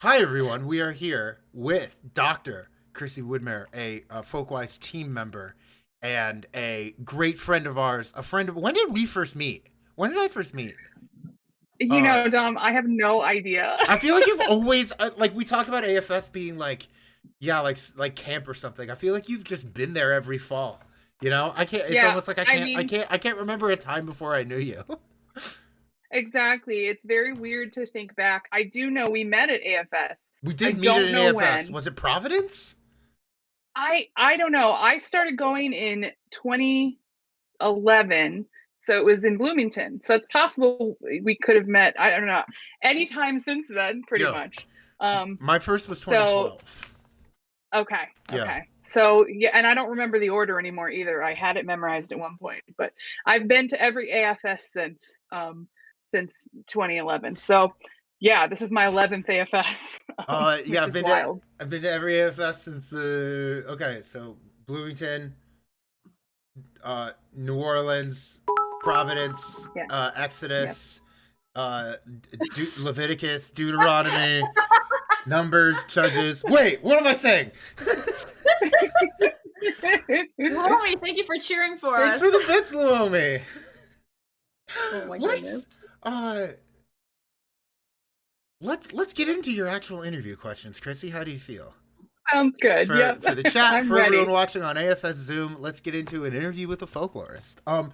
Hi, everyone. We are here with Dr. Chrissy Widmayer, a Folkwise team member and a great friend of ours. A friend of. When did we first meet? When did I first meet? Uh, Dom, I have no idea. I feel like you've always like we talk about AFS being like, yeah, like camp or something. I feel like you've just been there every fall. You know, I can't. It's Yeah, almost like I I can't. I mean, can't. I can't remember a time before I knew you. exactly. It's very weird to think back. I do know we met at AFS. We I did meet at don't an know AFS. when. Was it Providence? I don't know. I started going in 2011, so it was in Bloomington. So it's possible we could have met, I don't know, anytime since then, pretty Yeah. much. Um, My first was so 2012. okay, Yeah. okay. So yeah, and I don't remember the order anymore either. I had it memorized at one point, but I've been to every AFS since 2011. So yeah, this is my 11th AFS, Yeah, which is wild. I've been to every AFS since the okay, so Bloomington, New Orleans, Providence, Yeah, yeah. Exodus, Leviticus, Deuteronomy, Numbers, Judges. Wait, what am I saying? Naomi, thank you for cheering for Thanks us. for the bits, Naomi. Oh my Let's goodness. uh let's get into your actual interview questions, Chrissy. How do you feel? Sounds good. for Yep. for the chat, I'm for everyone ready. watching on AFS Zoom, let's get into an interview with a folklorist. Yeah.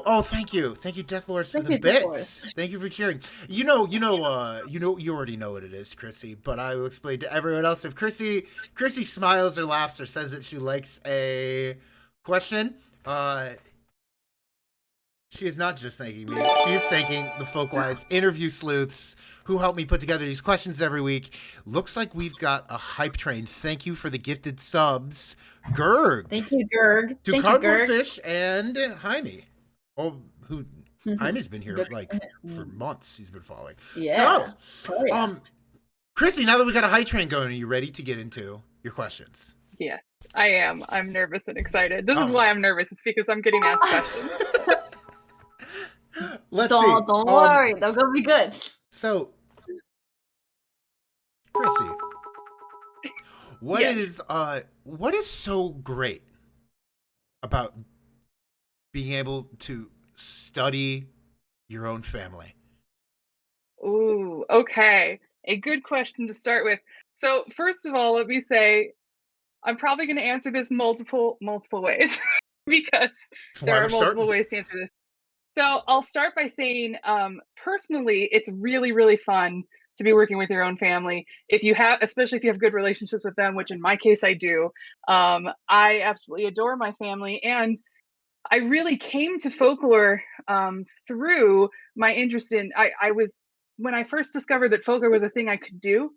Oh, thank you, Death Lords, for Thank the you, Death bits. Forest. Thank you for cheering. You already know what it is, Chrissy, but I will explain to everyone else. If Chrissy smiles or laughs or says that she likes a question, she is not just thanking me. She is thanking the Folkwise interview sleuths who help me put together these questions every week. Looks like we've got a hype train. Thank you for the gifted subs. Gerg, Thank you, Gerg. to Thank you, Cardboard Gerg. Fish and Jaime. Oh, who Jaime's been here like for Mm, months. He's been following. So, yeah. Oh yeah. um, Chrissy, now that we got a hype train going, are you ready to get into your questions? Yes, I am. I'm nervous and excited. This is Oh, why I'm nervous. It's because I'm getting asked questions. let's see. Don't worry. They're gonna be good. So Chrissy, Yes. what is so great about being able to study your own family? Ooh, okay. A good question to start with. So, first of all, let me say I'm probably going to answer this multiple ways because That's why there we're are multiple starting. ways to answer this. So, I'll start by saying personally, it's really really fun to be working with your own family. If you have especially if you have good relationships with them, which in my case I do. I absolutely adore my family, and I really came to folklore through my interest in I was when I first discovered that folklore was a thing I could do.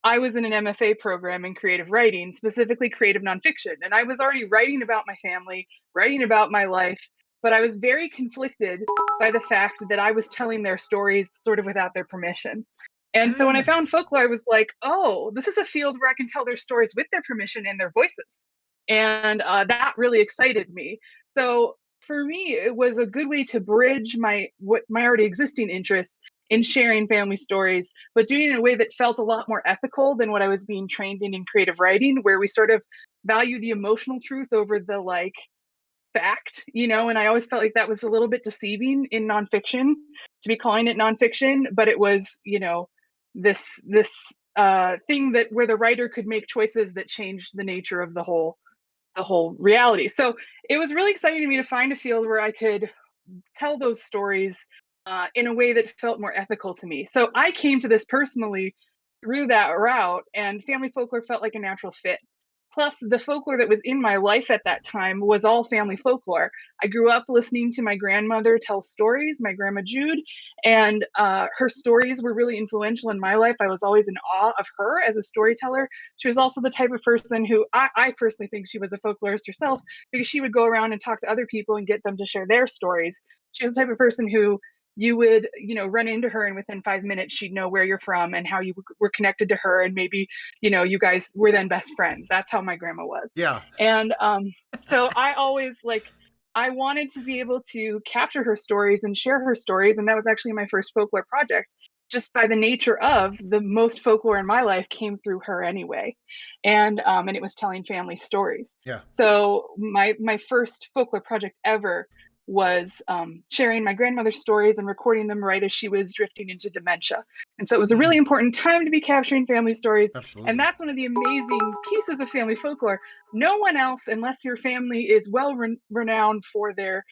I was in an MFA program in creative writing, specifically creative nonfiction, and I was already writing about my family, writing about my life, but I was very conflicted by the fact that I was telling their stories sort of without their permission. And so when I Mm. found folklore, I was like, oh, this is a field where I can tell their stories with their permission and their voices. And that really excited me. So for me, it was a good way to bridge my already existing interests in sharing family stories, but doing it in a way that felt a lot more ethical than what I was being trained in creative writing, where we sort of value the emotional truth over the like fact, and I always felt like that was a little bit deceiving in nonfiction to be calling it nonfiction, but it was, this thing that where the writer could make choices that changed the nature of the whole reality. So it was really exciting to me to find a field where I could tell those stories in a way that felt more ethical to me. So I came to this personally through that route, and family folklore felt like a natural fit. Plus, the folklore that was in my life at that time was all family folklore. I grew up listening to my grandmother tell stories, my grandma Jude, and her stories were really influential in my life. I was always in awe of her as a storyteller. She was also the type of person who I personally think she was a folklorist herself, because she would go around and talk to other people and get them to share their stories. She was the type of person who you would, run into her, and within 5 minutes she'd know where you're from and how you were connected to her, and maybe, you guys were then best friends. That's how my grandma was. Yeah. And so I always I wanted to be able to capture her stories and share her stories, and that was actually my first folklore project, just by the nature of the most folklore in my life came through her anyway. And it was telling family stories. Yeah. So my first folklore project ever was sharing my grandmother's stories and recording them right as she was drifting into dementia. And so it was a really important time to be capturing family stories. Absolutely. And that's one of the amazing pieces of family folklore. No one else, unless your family is well renowned for their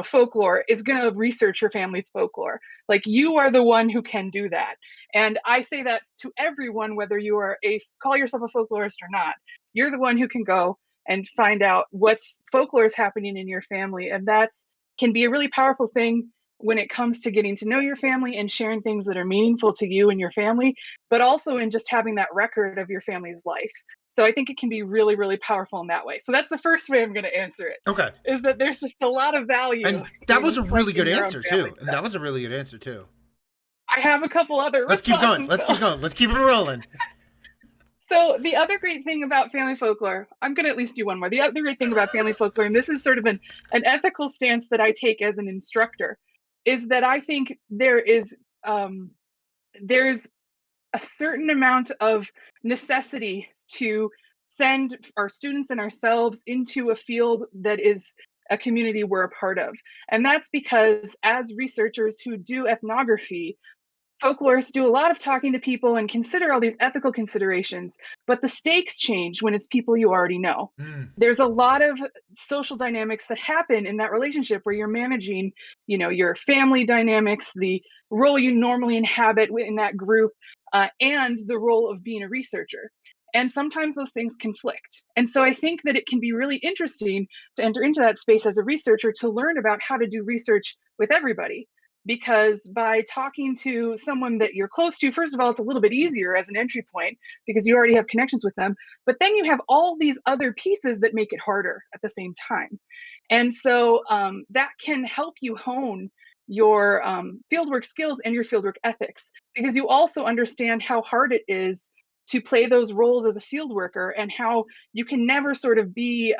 folklore, is going to research your family's folklore. Like, you are the one who can do that. And I say that to everyone, whether you are call yourself a folklorist or not, you're the one who can go and find out what's folklore is happening in your family. And that can be a really powerful thing when it comes to getting to know your family and sharing things that are meaningful to you and your family, but also in just having that record of your family's life. So I think it can be really, really powerful in that way. So that's the first way I'm going to answer it. Okay. Is that there's just a lot of value. And that was a really good answer too. And that was a really good answer too. I have a couple other Let's keep going. Let's keep it rolling. So the other great thing about family folklore, I'm going to at least do one more. The other great thing about family folklore, and this is sort of an ethical stance that I take as an instructor, is that I think there's a certain amount of necessity to send our students and ourselves into a field that is a community we're a part of. And that's because as researchers who do ethnography, folklorists do a lot of talking to people and consider all these ethical considerations, but the stakes change when it's people you already know. There's a lot of social dynamics that happen in that relationship where you're managing, your family dynamics, the role you normally inhabit in that group, and the role of being a researcher. And sometimes those things conflict. And so I think that it can be really interesting to enter into that space as a researcher to learn about how to do research with everybody. Because by talking to someone that you're close to, first of all, it's a little bit easier as an entry point because you already have connections with them. But then you have all these other pieces that make it harder at the same time. And so that can help you hone your fieldwork skills and your fieldwork ethics, because you also understand how hard it is to play those roles as a field worker and how you can never sort of be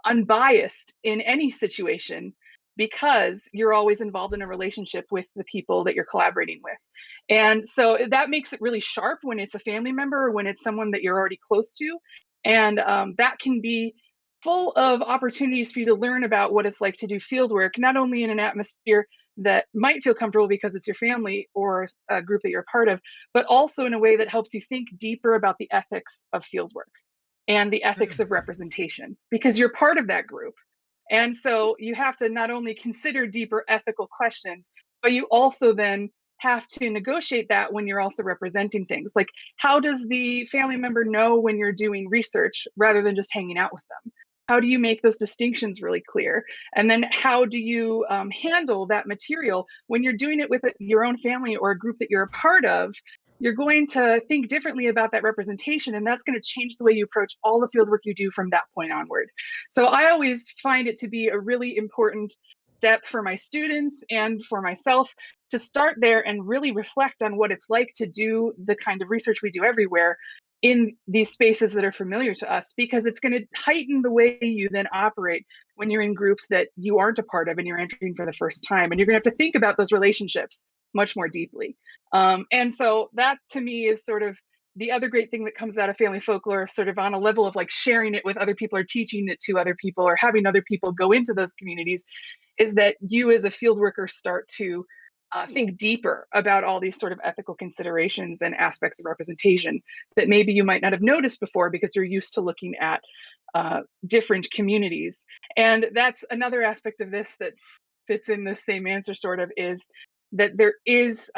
unbiased in any situation, because you're always involved in a relationship with the people that you're collaborating with. And so that makes it really sharp when it's a family member or when it's someone that you're already close to. And that can be full of opportunities for you to learn about what it's like to do field work, not only in an atmosphere that might feel comfortable because it's your family or a group that you're a part of, but also in a way that helps you think deeper about the ethics of field work and the ethics of representation, because you're part of that group. And so you have to not only consider deeper ethical questions, but you also then have to negotiate that when you're also representing things. Like, how does the family member know when you're doing research rather than just hanging out with them? How do you make those distinctions really clear? And then how do you handle that material when you're doing it with your own family or a group that you're a part of? You're going to think differently about that representation, and that's going to change the way you approach all the fieldwork you do from that point onward. So I always find it to be a really important step for my students and for myself to start there and really reflect on what it's like to do the kind of research we do everywhere in these spaces that are familiar to us, because it's going to heighten the way you then operate when you're in groups that you aren't a part of and you're entering for the first time. And you're going to have to think about those relationships much more deeply. And so that to me is sort of the other great thing that comes out of family folklore, sort of on a level of like sharing it with other people or teaching it to other people or having other people go into those communities, is that you as a field worker start to think deeper about all these sort of ethical considerations and aspects of representation that maybe you might not have noticed before because you're used to looking at different communities. And that's another aspect of this that fits in this same answer, sort of, is that there is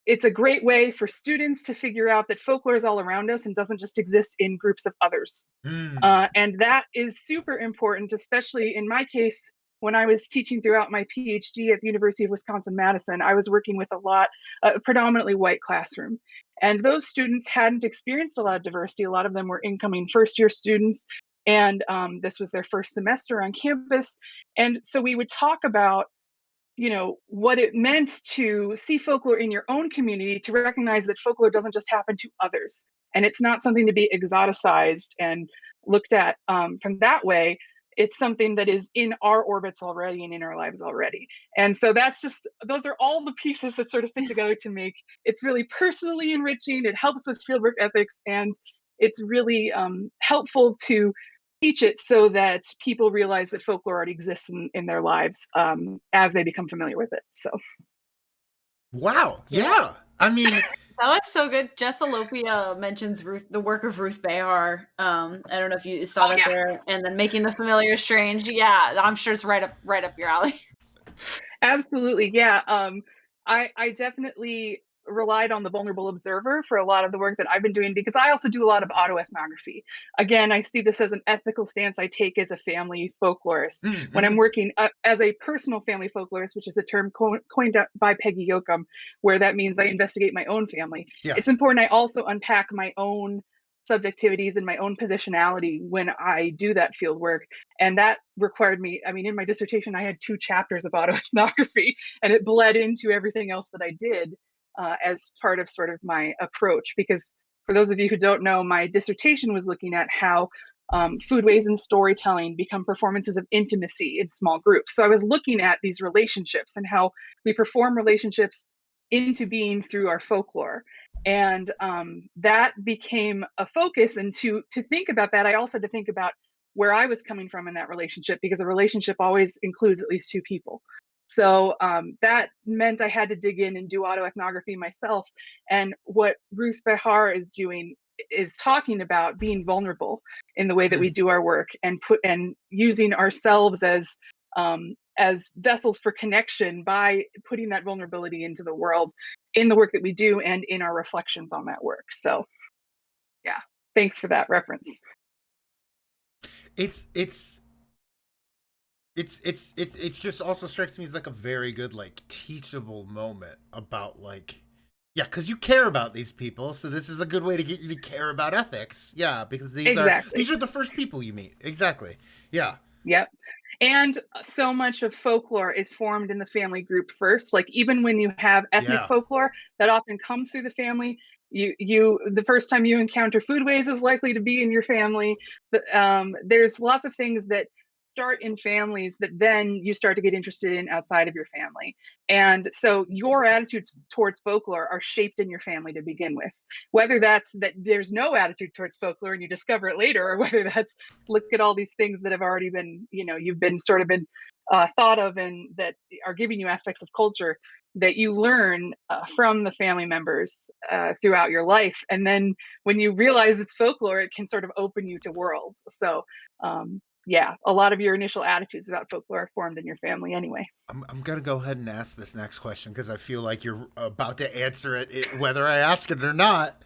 it's a great way for students to figure out that folklore is all around us and doesn't just exist in groups of others. And that is super important, especially in my case. When I was teaching throughout my PhD at the University of Wisconsin-Madison, I was working with a predominantly white classroom. And those students hadn't experienced a lot of diversity. A lot of them were incoming first-year students, and this was their first semester on campus. And so we would talk about what it meant to see folklore in your own community, to recognize that folklore doesn't just happen to others. And it's not something to be exoticized and looked at from that way. it's something that is in our orbits already and in our lives already. And so those are all the pieces that sort of fit together to make it's really personally enriching. It helps with fieldwork ethics, and it's really helpful to teach it so that people realize that folklore already exists in their lives as they become familiar with it. So. Wow. Yeah. I mean, that was so good. Jessalopia mentions the work of Ruth Behar. I don't know if you saw that there, and then making the familiar strange. Yeah, I'm sure it's right up your alley. Absolutely, yeah. I definitely relied on the vulnerable observer for a lot of the work that I've been doing, because I also do a lot of autoethnography. Again, I see this as an ethical stance I take as a family folklorist. Mm-hmm. When I'm working as a personal family folklorist, which is a term coined by Peggy Yoakum, where that means I investigate my own family. Yeah. It's important I also unpack my own subjectivities and my own positionality when I do that field work. And that required me, I mean, in my dissertation, I had 2 chapters of autoethnography, and it bled into everything else that I did as part of sort of my approach. Because for those of you who don't know, my dissertation was looking at how foodways and storytelling become performances of intimacy in small groups. So I was looking at these relationships and how we perform relationships into being through our folklore. And that became a focus. And to think about that, I also had to think about where I was coming from in that relationship, because a relationship always includes at least 2 people. So that meant I had to dig in and do autoethnography myself. And what Ruth Behar is doing is talking about being vulnerable in the way that we do our work, and using ourselves as vessels for connection by putting that vulnerability into the world in the work that we do and in our reflections on that work. So yeah, thanks for that reference. It's just also strikes me as like a very good, like, teachable moment about, like, yeah, because you care about these people, so this is a good way to get you to care about ethics. Yeah, because these are the first people you meet. Exactly. Yeah. Yep. And so much of folklore is formed in the family group first. Like, even when you have ethnic folklore, that often comes through the family. The first time you encounter foodways is likely to be in your family. There's lots of things that start in families that then you start to get interested in outside of your family. And so your attitudes towards folklore are shaped in your family to begin with. Whether that's that there's no attitude towards folklore and you discover it later, or whether that's look at all these things that have already been, you've been sort of been thought of and that are giving you aspects of culture that you learn from the family members throughout your life. And then when you realize it's folklore, it can sort of open you to worlds. So yeah, a lot of your initial attitudes about folklore are formed in your family anyway. I'm going to go ahead and ask this next question because I feel like you're about to answer it whether I ask it or not.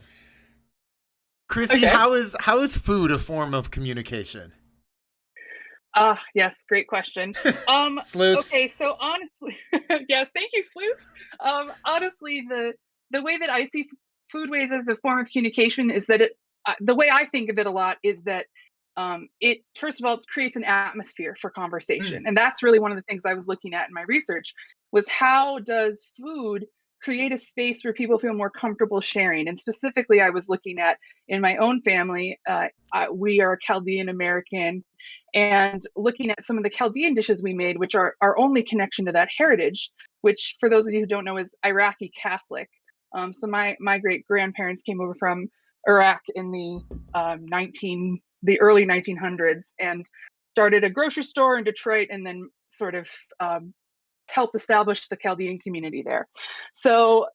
Chrissy, okay. How is food a form of communication? Yes, great question. Sleuths. Okay, so honestly, yes, thank you, Sleuths. Honestly, the way that I see foodways as a form of communication is that the way I think of it a lot is that it, first of all, it creates an atmosphere for conversation. And that's really one of the things I was looking at in my research, was how does food create a space where people feel more comfortable sharing? And specifically, I was looking at in my own family, we are Chaldean American, and looking at some of the Chaldean dishes we made, which are our only connection to that heritage, which for those of you who don't know is Iraqi Catholic. So my great grandparents came over from Iraq in the early 1900s and started a grocery store in Detroit, and then sort of helped establish the Chaldean community there. So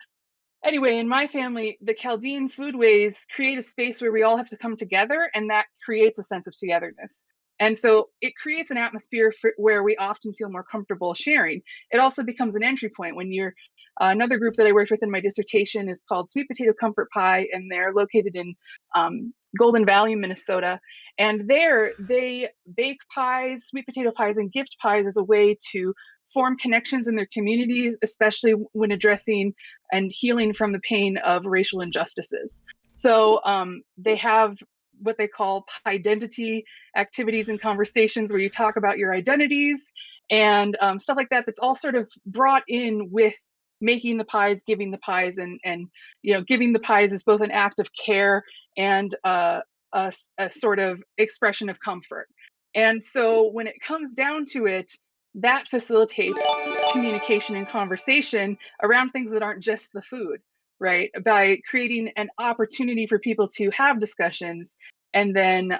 anyway, in my family, the Chaldean foodways create a space where we all have to come together, and that creates a sense of togetherness. And so it creates an atmosphere where we often feel more comfortable sharing. It also becomes an entry point when you're another group that I worked with in my dissertation is called Sweet Potato Comfort Pie, and they're located in Golden Valley, Minnesota. And there they bake pies, sweet potato pies, and gift pies as a way to form connections in their communities, especially when addressing and healing from the pain of racial injustices. So they have what they call identity activities and conversations where you talk about your identities and stuff like that. That's all sort of brought in with making the pies, giving the pies, and giving the pies is both an act of care and a sort of expression of comfort. And so when it comes down to it, that facilitates communication and conversation around things that aren't just the food, right? By creating an opportunity for people to have discussions, and then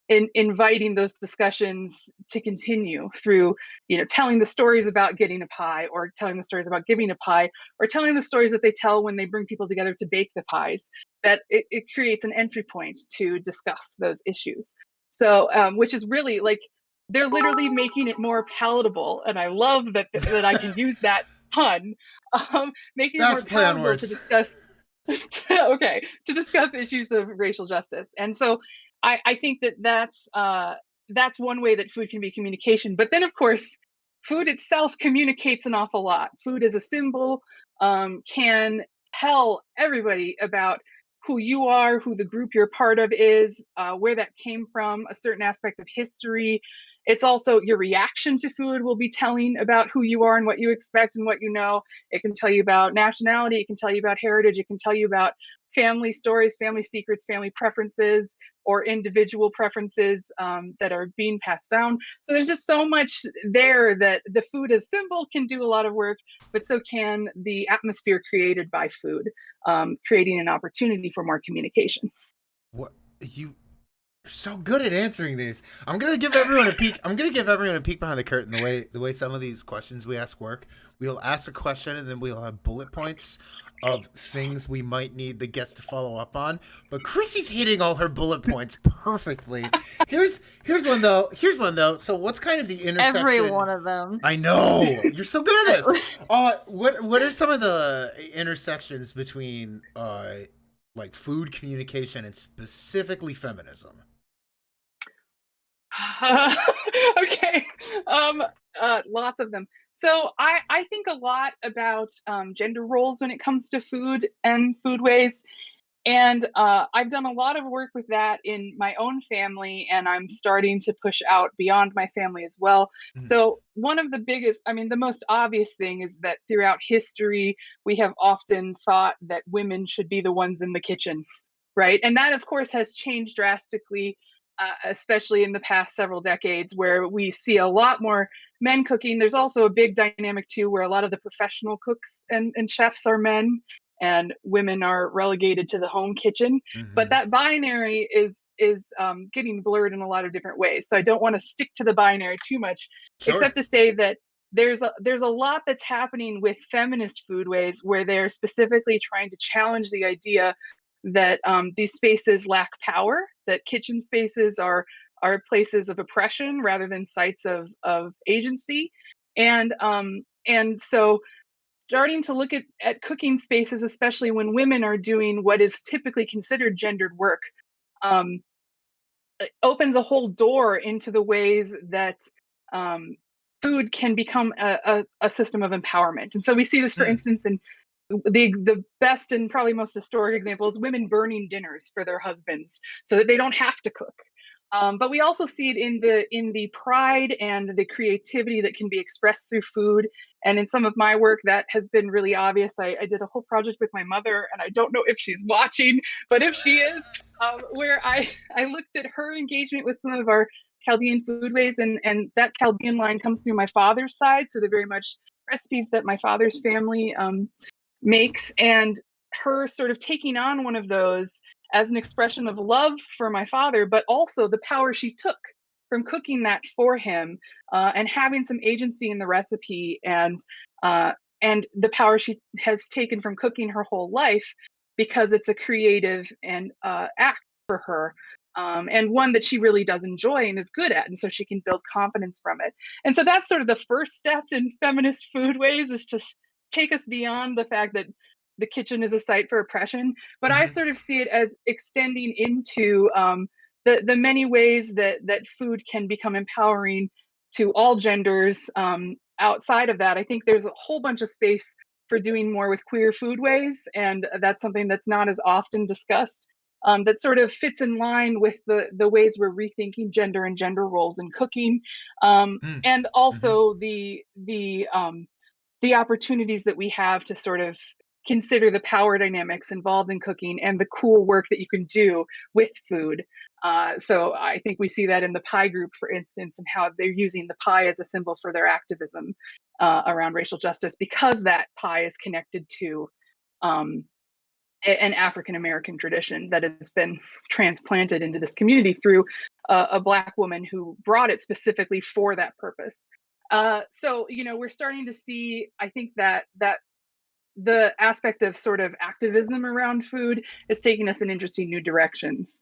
inviting those discussions to continue through, telling the stories about getting a pie, or telling the stories about giving a pie, or telling the stories that they tell when they bring people together to bake the pies. That it creates an entry point to discuss those issues. So, which is really like, they're literally making it more palatable, and I love that I can use that pun. Making it That's more a play on palatable to words. discuss to discuss issues of racial justice. And so I think that that's one way that food can be communication. But then, of course, food itself communicates an awful lot. Food as a symbol can tell everybody about who you are, who the group you're part of is, where that came from, a certain aspect of history. It's also your reaction to food will be telling about who you are and what you expect and what you know. It can tell you about nationality. It can tell you about heritage. It can tell you about family stories, family secrets, family preferences, or individual preferences that are being passed down. So there's just so much there that the food as symbol can do a lot of work, but so can the atmosphere created by food, creating an opportunity for more communication. What you You're so good at answering these. I'm gonna give everyone a peek. I'm gonna give everyone a peek behind the curtain. The way some of these questions we ask work. We'll ask a question and then we'll have bullet points of things we might need the guest to follow up on. But Chrissy's hitting all her bullet points perfectly. Here's one though. Here's one though. So what's kind of the intersection? Every one of them. I know you're so good at this. What are some of the intersections between like food communication and specifically feminism? Okay. Lots of them. So I think a lot about gender roles when it comes to food and foodways. And I've done a lot of work with that in my own family, and I'm starting to push out beyond my family as well. Mm. So, one of the biggest, I mean, the most obvious thing is that throughout history, we have often thought that women should be the ones in the kitchen, right? And that, of course, has changed drastically, especially in the past several decades, where we see a lot more men cooking. There's also a big dynamic, too, where a lot of the professional cooks and chefs are men, and women are relegated to the home kitchen. But Mm-hmm. that binary is getting blurred in a lot of different ways. So I don't want to stick to the binary too much, Sure. except to say that there's a lot that's happening with feminist foodways where they're specifically trying to challenge the idea that these spaces lack power, that kitchen spaces are places of oppression rather than sites of agency, and so starting to look at cooking spaces, especially when women are doing what is typically considered gendered work, um, it opens a whole door into the ways that um, food can become a system of empowerment. And so we see this, for Mm. instance, in the best and probably most historic example is women burning dinners for their husbands so that they don't have to cook. But we also see it in the pride and the creativity that can be expressed through food. And in some of my work, that has been really obvious. I did a whole project with my mother, and I don't know if she's watching, but if she is, where I looked at her engagement with some of our Chaldean foodways, and that Chaldean line comes through my father's side, so they're very much recipes that my father's family makes, and her sort of taking on one of those as an expression of love for my father, but also the power she took from cooking that for him, and having some agency in the recipe, and the power she has taken from cooking her whole life because it's a creative and act for her. And one that she really does enjoy and is good at, and so she can build confidence from it. And so that's sort of the first step in feminist foodways, is to take us beyond the fact that the kitchen is a site for oppression, but I Mm-hmm. sort of see it as extending into the many ways that food can become empowering to all genders. Outside of that, I think there's a whole bunch of space for doing more with queer foodways, and that's something that's not as often discussed. That sort of fits in line with the ways we're rethinking gender and gender roles in cooking, and Mm-hmm. also the opportunities that we have to sort of consider the power dynamics involved in cooking and the cool work that you can do with food. So I think we see that in the pie group, for instance, and how they're using the pie as a symbol for their activism around racial justice, because that pie is connected to um, an African American tradition that has been transplanted into this community through a Black woman who brought it specifically for that purpose. So we're starting to see, I think, that the aspect of sort of activism around food is taking us in interesting new directions,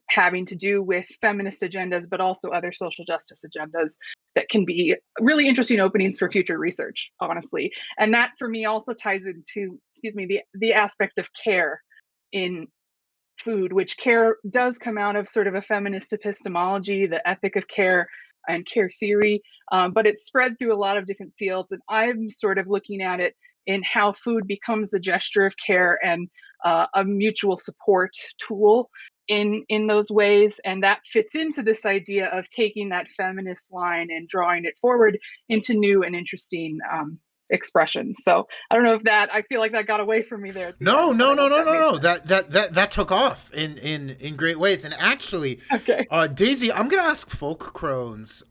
having to do with feminist agendas, but also other social justice agendas that can be really interesting openings for future research, honestly. And that for me also ties into, the aspect of care in food, which care does come out of sort of a feminist epistemology, the ethic of care and care theory, but it's spread through a lot of different fields. And I'm sort of looking at it in how food becomes a gesture of care and a mutual support tool in those ways. And that fits into this idea of taking that feminist line and drawing it forward into new and interesting expressions. So I don't know if I feel like that got away from me there. No. That took off in great ways. And actually, Okay. Daisy, I'm gonna ask Folk Crone's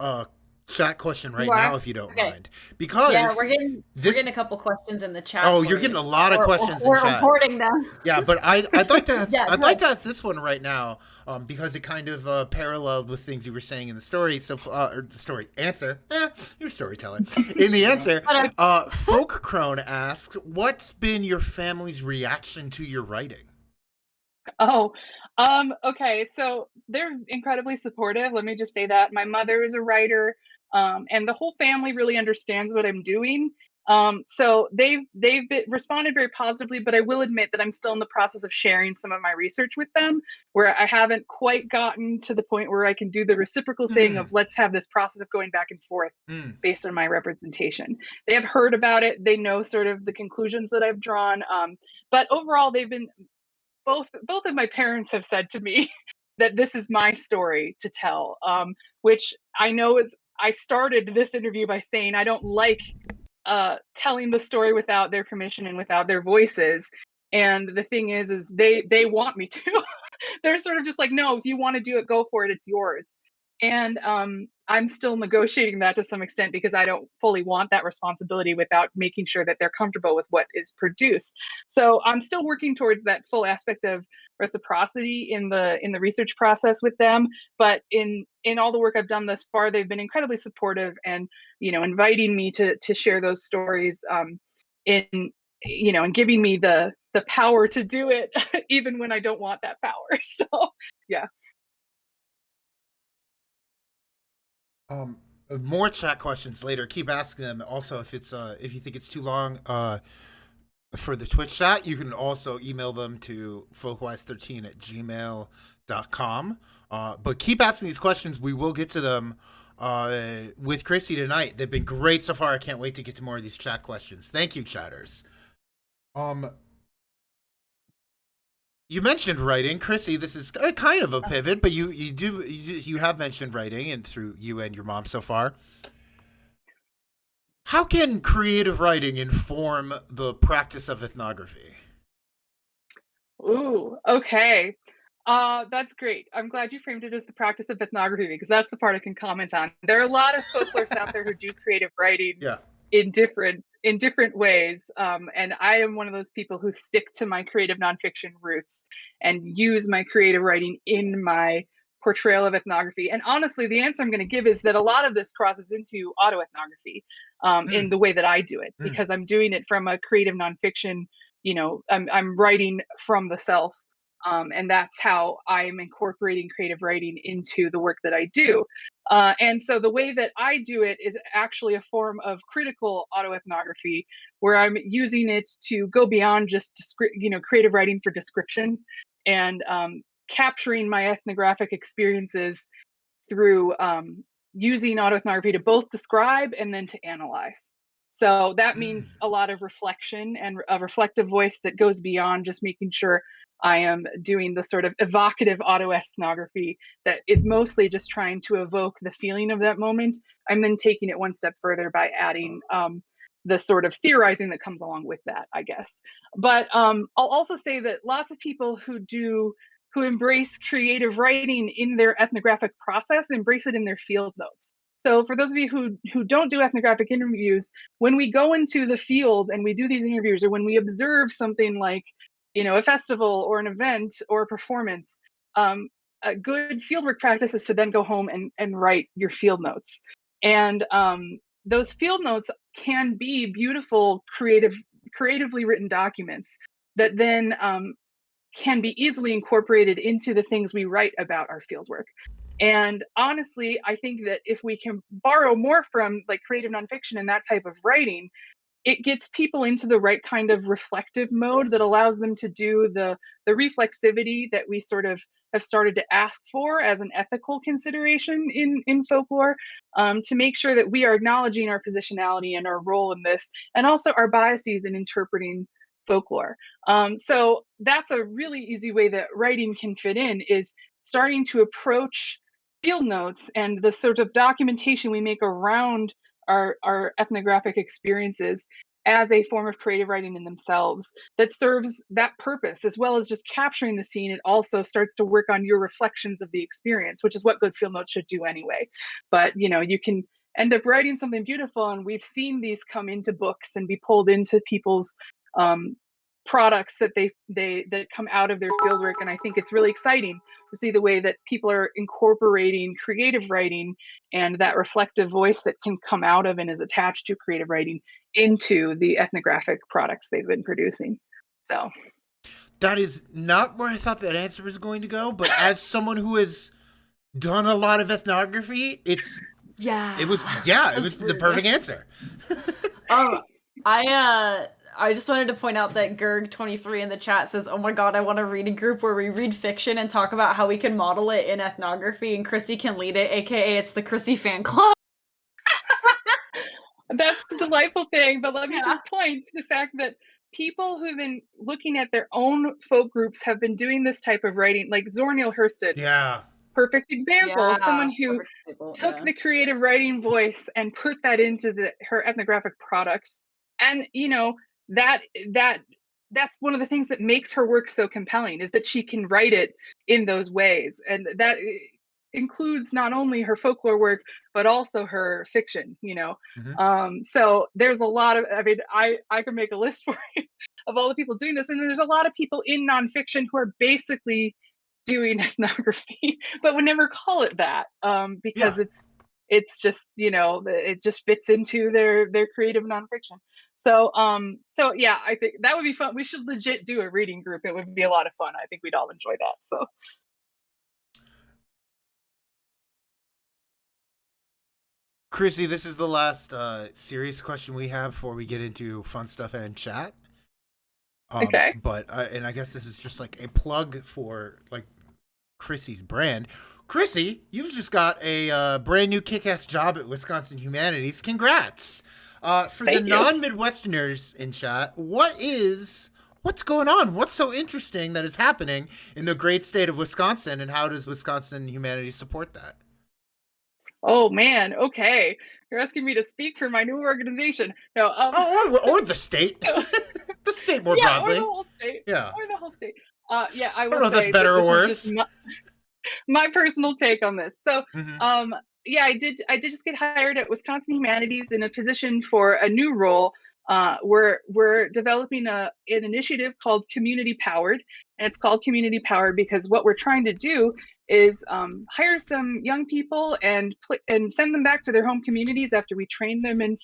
chat question right now, if you don't mind, because we're getting a couple questions in the chat. Oh, you're getting a lot of questions in we're chat. Reporting them. Yeah, but I'd like to ask like to ask this one right now, because it kind of paralleled with things you were saying in the story. So, or the story answer, you're a storyteller. In the answer, Folk Crone asks, "What's been your family's reaction to your writing?" Oh, okay. So they're incredibly supportive. Let me just say that my mother is a writer, and the whole family really understands what I'm doing. So they've responded very positively, but I will admit that I'm still in the process of sharing some of my research with them, where I haven't quite gotten to the point where I can do the reciprocal thing of let's have this process of going back and forth based on my representation. They have heard about it. They know sort of the conclusions that I've drawn. But overall, they've been both of my parents have said to me that this is my story to tell, which I know is, I started this interview by saying I don't like telling the story without their permission and without their voices. And the thing is they want me to. They're sort of just like, no, if you want to do it, go for it. It's yours. And I'm still negotiating that to some extent, because I don't fully want that responsibility without making sure that they're comfortable with what is produced. So I'm still working towards that full aspect of reciprocity in the research process with them. But in all the work I've done thus far, they've been incredibly supportive and inviting me to share those stories, in and giving me the power to do it, even when I don't want that power. So yeah. More chat questions later. Keep asking them. Also, if you think it's too long for the Twitch chat, you can also email them to folkwise13@gmail.com. But keep asking these questions. We will get to them with Chrissy tonight. They've been great so far. I can't wait to get to more of these chat questions. Thank you, chatters. You mentioned writing, Chrissy. This is kind of a pivot, but you have mentioned writing, and through you and your mom so far. How can creative writing inform the practice of ethnography? Ooh, okay. That's great. I'm glad you framed it as the practice of ethnography, because that's the part I can comment on. There are a lot of folklorists out there who do creative writing in different ways, and I am one of those people who stick to my creative nonfiction roots and use my creative writing in my portrayal of ethnography. And honestly, the answer I'm going to give is that a lot of this crosses into autoethnography, in the way that I do it, because I'm doing it from a creative nonfiction. I'm writing from the self, and that's how I'm incorporating creative writing into the work that I do. And so the way that I do it is actually a form of critical autoethnography, where I'm using it to go beyond just creative writing for description, and capturing my ethnographic experiences through using autoethnography to both describe and then to analyze. So that means a lot of reflection and a reflective voice that goes beyond just making sure I am doing the sort of evocative autoethnography that is mostly just trying to evoke the feeling of that moment. I'm then taking it one step further by adding the sort of theorizing that comes along with that, I guess. But I'll also say that lots of people who who embrace creative writing in their ethnographic process, embrace it in their field notes. So for those of you who don't do ethnographic interviews, when we go into the field and we do these interviews, or when we observe something like, a festival or an event or a performance, a good fieldwork practice is to then go home and write your field notes. And those field notes can be beautiful, creatively written documents that then can be easily incorporated into the things we write about our fieldwork. And honestly, I think that if we can borrow more from like creative nonfiction and that type of writing, it gets people into the right kind of reflective mode that allows them to do the reflexivity that we sort of have started to ask for as an ethical consideration in folklore, to make sure that we are acknowledging our positionality and our role in this, and also our biases in interpreting folklore. So that's a really easy way that writing can fit in, is starting to approach field notes and the sort of documentation we make around our ethnographic experiences as a form of creative writing in themselves that serves that purpose, as well as just capturing the scene. It also starts to work on your reflections of the experience, which is what good field notes should do anyway. But you can end up writing something beautiful, and we've seen these come into books and be pulled into people's products that come out of their fieldwork. And I think it's really exciting to see the way that people are incorporating creative writing and that reflective voice that can come out of and is attached to creative writing into the ethnographic products they've been producing. So that is not where I thought that answer was going to go, but as someone who has done a lot of ethnography, it was the perfect answer. I just wanted to point out that Gerg23 in the chat says, "Oh my god, I want a reading group where we read fiction and talk about how we can model it in ethnography, and Chrissy can lead it, aka it's the Chrissy fan club." That's the delightful thing, but let me just point to the fact that people who've been looking at their own folk groups have been doing this type of writing, like Zorniel Hursted. Yeah. Perfect example of someone who took the creative writing voice and put that into her ethnographic products. And that's one of the things that makes her work so compelling, is that she can write it in those ways. And that includes not only her folklore work, but also her fiction, So there's a lot of, I could make a list for you of all the people doing this. And there's a lot of people in nonfiction who are basically doing ethnography, but would never call it that, because it's just, it just fits into their creative nonfiction. So yeah, I think that would be fun. We should legit do a reading group. It would be a lot of fun. I think we'd all enjoy that. So. Chrissy, this is the last serious question we have before we get into fun stuff and chat. Okay. But and I guess this is just like a plug for like Chrissy's brand. Chrissy, you've just got a brand new kick-ass job at Wisconsin Humanities. Congrats! For the non-Midwesterners in chat, what's going on? What's so interesting that is happening in the great state of Wisconsin, and how does Wisconsin Humanities support that? Oh man, okay. You're asking me to speak for my new organization. No, or the state. The state more broadly. Or the whole state. Yeah. Or the whole state. I don't know if that's better or worse. My personal take on this. So, I did just get hired at Wisconsin Humanities in a position for a new role. We're developing an initiative called Community Powered, and it's called Community Powered because what we're trying to do is hire some young people and send them back to their home communities after we train them in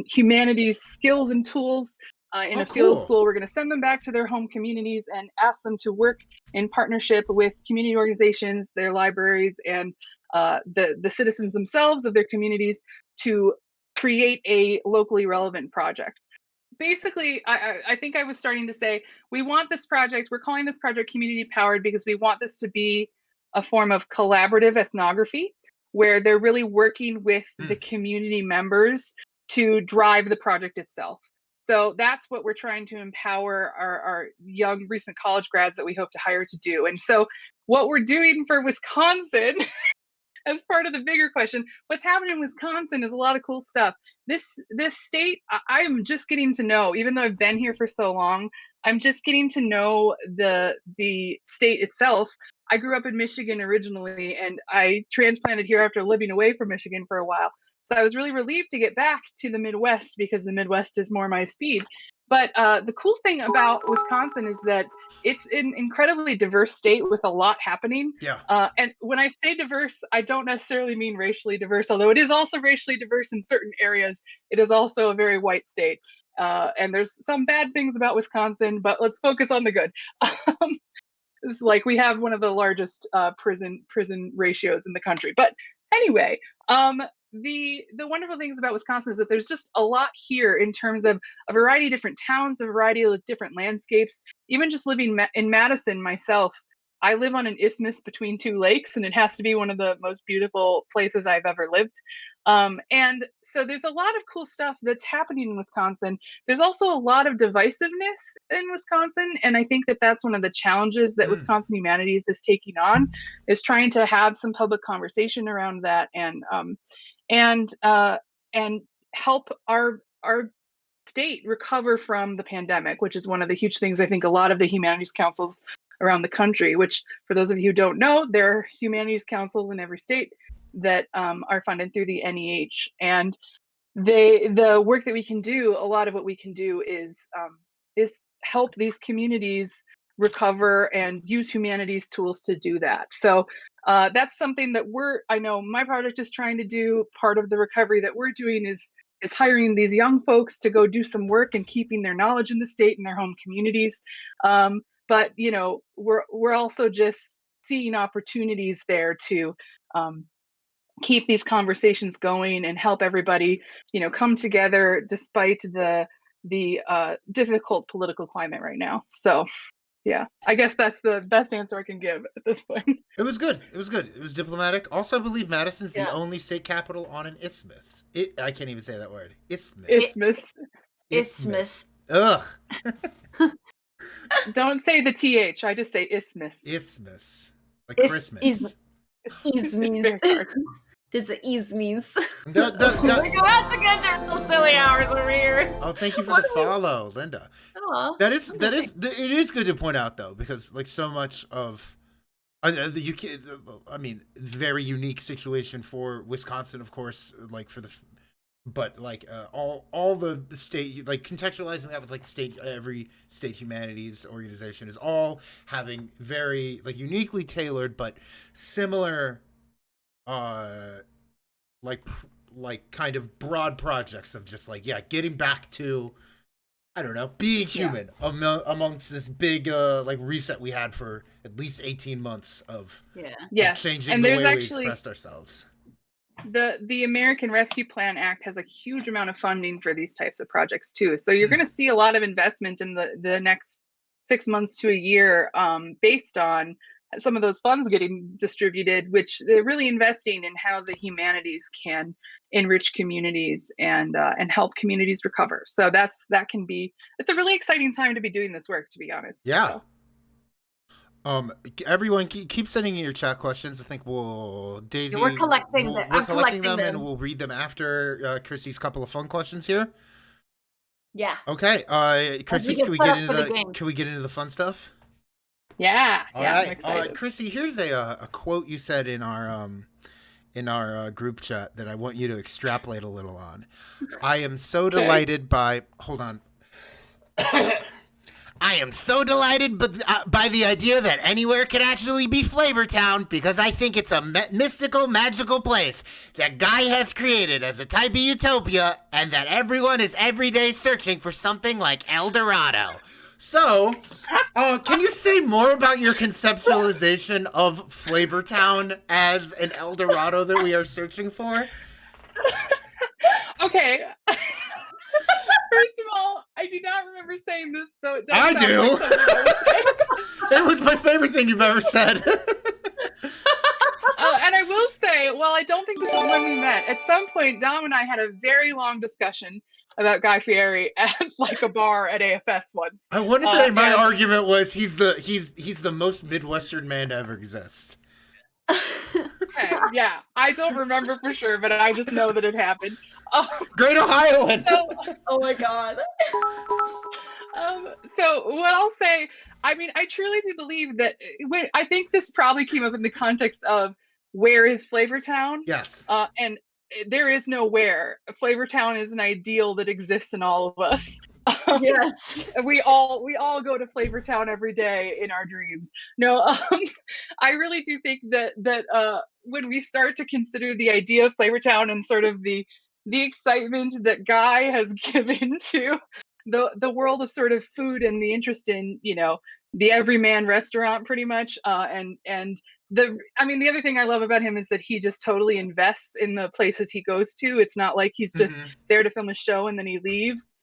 humanities skills and tools. In a field school, we're going to send them back to their home communities and ask them to work in partnership with community organizations, their libraries, and the citizens themselves of their communities to create a locally relevant project. Basically, I think I was starting to say, we want this project, we're calling this project Community Powered because we want this to be a form of collaborative ethnography where they're really working with the community members to drive the project itself. So that's what we're trying to empower our young recent college grads that we hope to hire to do. And so what we're doing for Wisconsin as part of the bigger question, what's happening in Wisconsin is a lot of cool stuff. This state, I'm just getting to know, even though I've been here for so long, I'm just getting to know the state itself. I grew up in Michigan originally, and I transplanted here after living away from Michigan for a while. So I was really relieved to get back to the Midwest because the Midwest is more my speed. But the cool thing about Wisconsin is that it's an incredibly diverse state with a lot happening. Yeah. And when I say diverse, I don't necessarily mean racially diverse, although it is also racially diverse in certain areas. It is also a very white state. And there's some bad things about Wisconsin, but let's focus on the good. It's like we have one of the largest prison ratios in the country. But anyway, the wonderful things about Wisconsin is that there's just a lot here in terms of a variety of different towns, a variety of different landscapes. Even just living in Madison myself, I live on an isthmus between two lakes, and it has to be one of the most beautiful places I've ever lived. And so there's a lot of cool stuff that's happening in Wisconsin. There's also a lot of divisiveness in Wisconsin, and I think that that's one of the challenges that Wisconsin Humanities is taking on, is trying to have some public conversation around that, and help our state recover from the pandemic, which is one of the huge things I think a lot of the humanities councils around the country, which for those of you who don't know, there are humanities councils in every state that are funded through the NEH, and the work that we can do, a lot of what we can do is help these communities recover and use humanities tools to do that. So that's something that I know my project is trying to do. Part of the recovery that we're doing is hiring these young folks to go do some work and keeping their knowledge in the state and their home communities. But we're also just seeing opportunities there to keep these conversations going and help everybody, come together despite the difficult political climate right now. So, yeah, I guess that's the best answer I can give at this point. It was good. It was diplomatic. Also, I believe Madison's the only state capital on an isthmus. I can't even say that word. Isthmus. Ugh. Don't say the TH. I just say isthmus. Isthmus. Like Christmas. Isthmus. This is isthmus. That's again, there's so silly hours over here. Oh, thank you for the follow, Linda. That is it is good to point out though, because like so much of very unique situation for Wisconsin, of course, like but like all the state, like contextualizing that with like every state humanities organization is all having very like uniquely tailored but similar like kind of broad projects of just like getting back to, I don't know, being human amongst this big like reset we had for at least 18 months of changing and the way we expressed ourselves. The American Rescue Plan Act has a huge amount of funding for these types of projects too. So you're going to see a lot of investment in the next 6 months to a year based on some of those funds getting distributed, which they're really investing in how the humanities can enrich communities and help communities recover. So it's a really exciting time to be doing this work, to be honest. Yeah. So. Everyone keep sending in your chat questions. I think Daisy, we're collecting them. We're collecting them and we'll read them after Chrissy's couple of fun questions here. Yeah. Okay. Chrissy, can we get into the fun stuff? Yeah. All right. Chrissy, here's a quote you said in our group chat that I want you to extrapolate a little on. I am so delighted by. Hold on. I am so delighted by the idea that anywhere could actually be Flavortown, because I think it's a mystical, magical place that Guy has created as a type of utopia, and that everyone is every day searching for something like El Dorado. So, can you say more about your conceptualization of Flavortown as an El Dorado that we are searching for? Okay. First of all, I do not remember saying this, though it does. I do. Like it was my favorite thing you've ever said. And I will say, well, I don't think this is when we met. At some point, Dom and I had a very long discussion about Guy Fieri at like a bar at AFS once. I want to say my argument was he's the most Midwestern man to ever exist. Okay, yeah, I don't remember for sure, but I just know that it happened. Great Ohioan. Oh my god. So what I'll say, I mean, I truly do believe that I think this probably came up in the context of where is Flavortown? Yes. And there is no where. Flavortown is an ideal that exists in all of us. Yes. We all go to Flavortown every day in our dreams. No, I really do think that when we start to consider the idea of Flavortown and sort of the excitement that Guy has given to the world of sort of food and the interest in, you know, the everyman restaurant pretty much, and the other thing I love about him is that he just totally invests in the places he goes to. It's not like he's just there to film a show and then he leaves.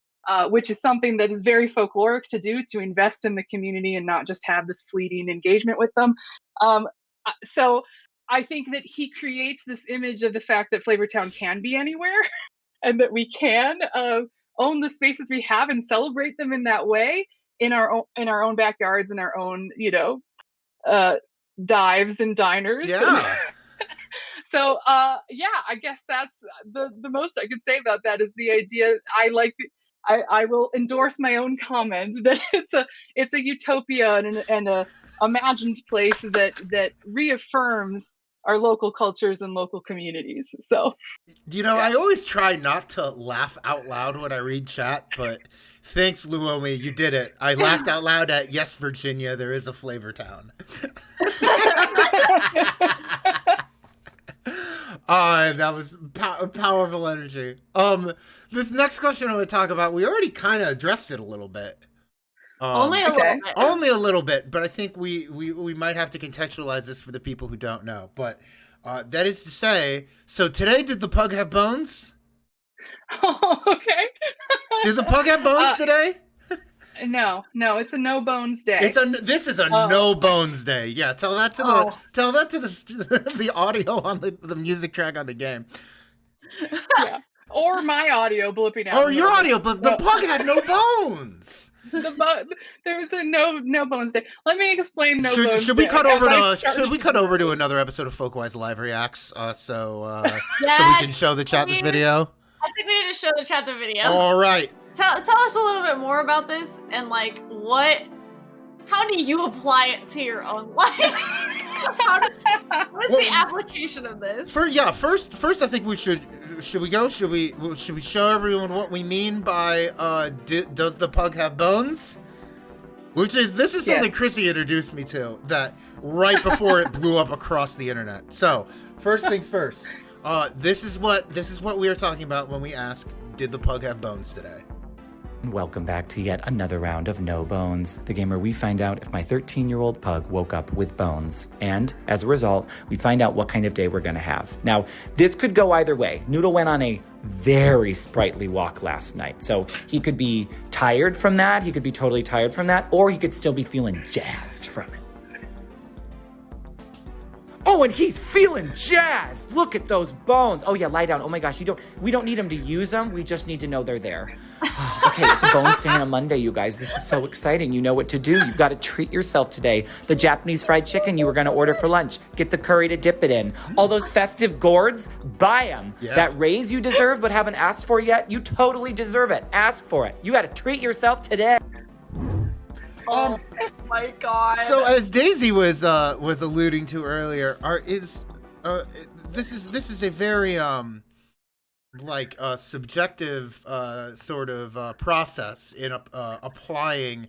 Which is something that is very folkloric to do, to invest in the community and not just have this fleeting engagement with them. So I think that he creates this image of the fact that Flavortown can be anywhere and that we can own the spaces we have and celebrate them in that way in our own backyards and our own, you know, dives and diners. Yeah. So yeah, I guess that's the most I could say about that is the idea. I will endorse my own comment that it's a utopia and a imagined place that reaffirms our local cultures and local communities. So, You know, yeah. I always try not to laugh out loud when I read chat, but thanks, Luomi, you did it. I laughed out loud at yes, Virginia, there is a Flavortown. That was powerful energy. This next question I want to talk about, we already kind of addressed it a little bit. Only a little bit. Only a little bit, but I think we might have to contextualize this for the people who don't know. But that is to say, so today, did the pug have bones? Oh, okay. Did the pug have bones today? No, it's a no bones day. This is a no bones day. Yeah, tell that to the audio on the music track on the game. Yeah. Or my audio blipping out. Or your audio, but the pug had no bones. There was a no bones day. Let me explain bones day. Should we cut over to another episode of Folkwise Live Reacts so we can show the chat this video? I think we need to show the chat the video. All right. Tell us a little bit more about this and like how do you apply it to your own life? What is the application of this? First I think we should we show everyone what we mean by does the pug have bones? This is something Chrissy introduced me to that right before it blew up across the internet. So, first things first. This is what we are talking about when we ask, did the pug have bones today? Welcome back to yet another round of No Bones, the game where we find out if my 13-year-old pug woke up with bones. And as a result, we find out what kind of day we're going to have. Now, this could go either way. Noodle went on a very sprightly walk last night. So he could be tired from that, he could be totally tired from that, or he could still be feeling jazzed from it. Oh, and he's feeling jazzed. Look at those bones. Oh yeah, lie down. Oh my gosh, we don't need him to use them. We just need to know they're there. Okay, it's a bones day on a Monday, you guys. This is so exciting. You know what to do. You've got to treat yourself today. The Japanese fried chicken you were going to order for lunch. Get the curry to dip it in. All those festive gourds, buy them. Yeah. That raise you deserve but haven't asked for yet, you totally deserve it. Ask for it. You got to treat yourself today. Oh my god. So as Daisy was alluding to earlier, this is a very subjective sort of process in applying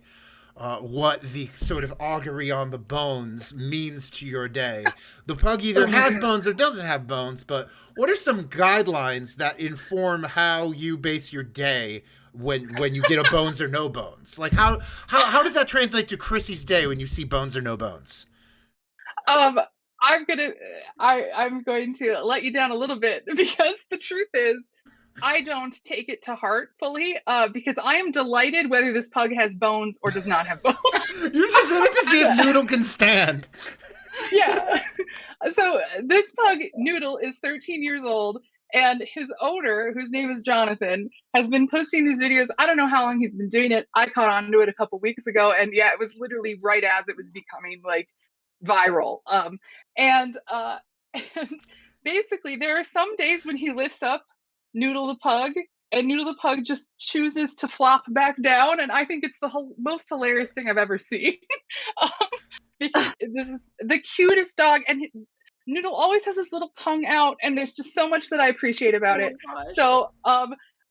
what the sort of augury on the bones means to your day. The pug either has bones or doesn't have bones, but what are some guidelines that inform how you base your day when you get a bones or no bones? Like how does that translate to Chrissy's day when you see bones or no bones? I'm going to let you down a little bit because the truth is I don't take it to heart fully because I am delighted whether this pug has bones or does not have bones. You just wanted to see if Noodle can stand. Yeah. So this pug, Noodle, is 13 years old. And his owner, whose name is Jonathan, has been posting these videos. I don't know how long he's been doing it. I caught on to it a couple weeks ago. And yeah, it was literally right as it was becoming like viral. And basically there are some days when he lifts up Noodle the Pug Noodle the Pug just chooses to flop back down, and I think it's the most hilarious thing I've ever seen. um, because this is the cutest dog, and Noodle always has his little tongue out, and there's just so much that I appreciate about it. Gosh.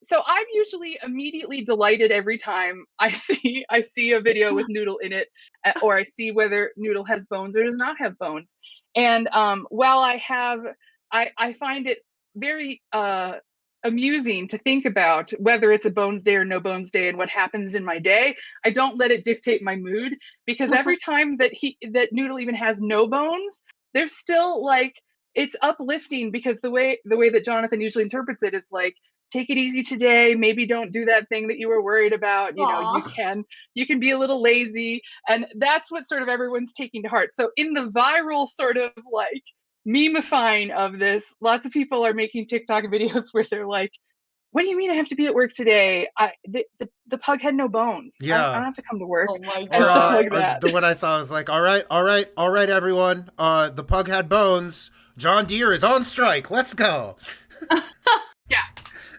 So I'm usually immediately delighted every time I see a video with Noodle in it, or I see whether Noodle has bones or does not have bones. And while I find it very amusing to think about whether it's a bones day or no bones day and what happens in my day, I don't let it dictate my mood, because every time that Noodle even has no bones, there's still like, it's uplifting, because the way that Jonathan usually interprets it is like, take it easy today, maybe don't do that thing that you were worried about, you can be a little lazy, and that's what sort of everyone's taking to heart. So in the viral sort of like memifying of this, lots of people are making TikTok videos where they're like, what do you mean I have to be at work today? The pug had no bones. Yeah. I don't have to come to work. Oh my and stuff like or that. the one I saw was like, all right, everyone. The pug had bones. John Deere is on strike. Let's go.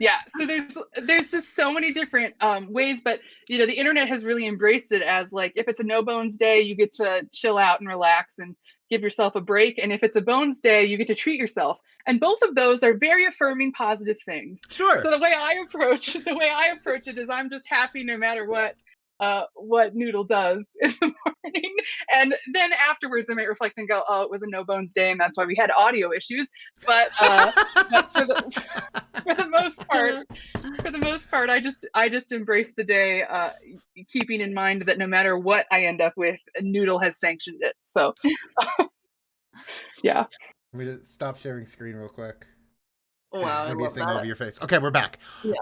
Yeah, so there's just so many different ways, but the internet has really embraced it as like, if it's a no bones day, you get to chill out and relax and give yourself a break, and if it's a bones day, you get to treat yourself. And both of those are very affirming, positive things. Sure. So the way I approach it is, I'm just happy no matter what Noodle does in the morning, and then afterwards I might reflect and go, oh, it was a no bones day, and that's why we had audio issues. But for the most part, I just embrace the day, keeping in mind that no matter what I end up with, Noodle has sanctioned it. So yeah. Let me just stop sharing screen real quick. Wow, There's I gonna be a love thing that. over your face. Okay, we're back. Yeah.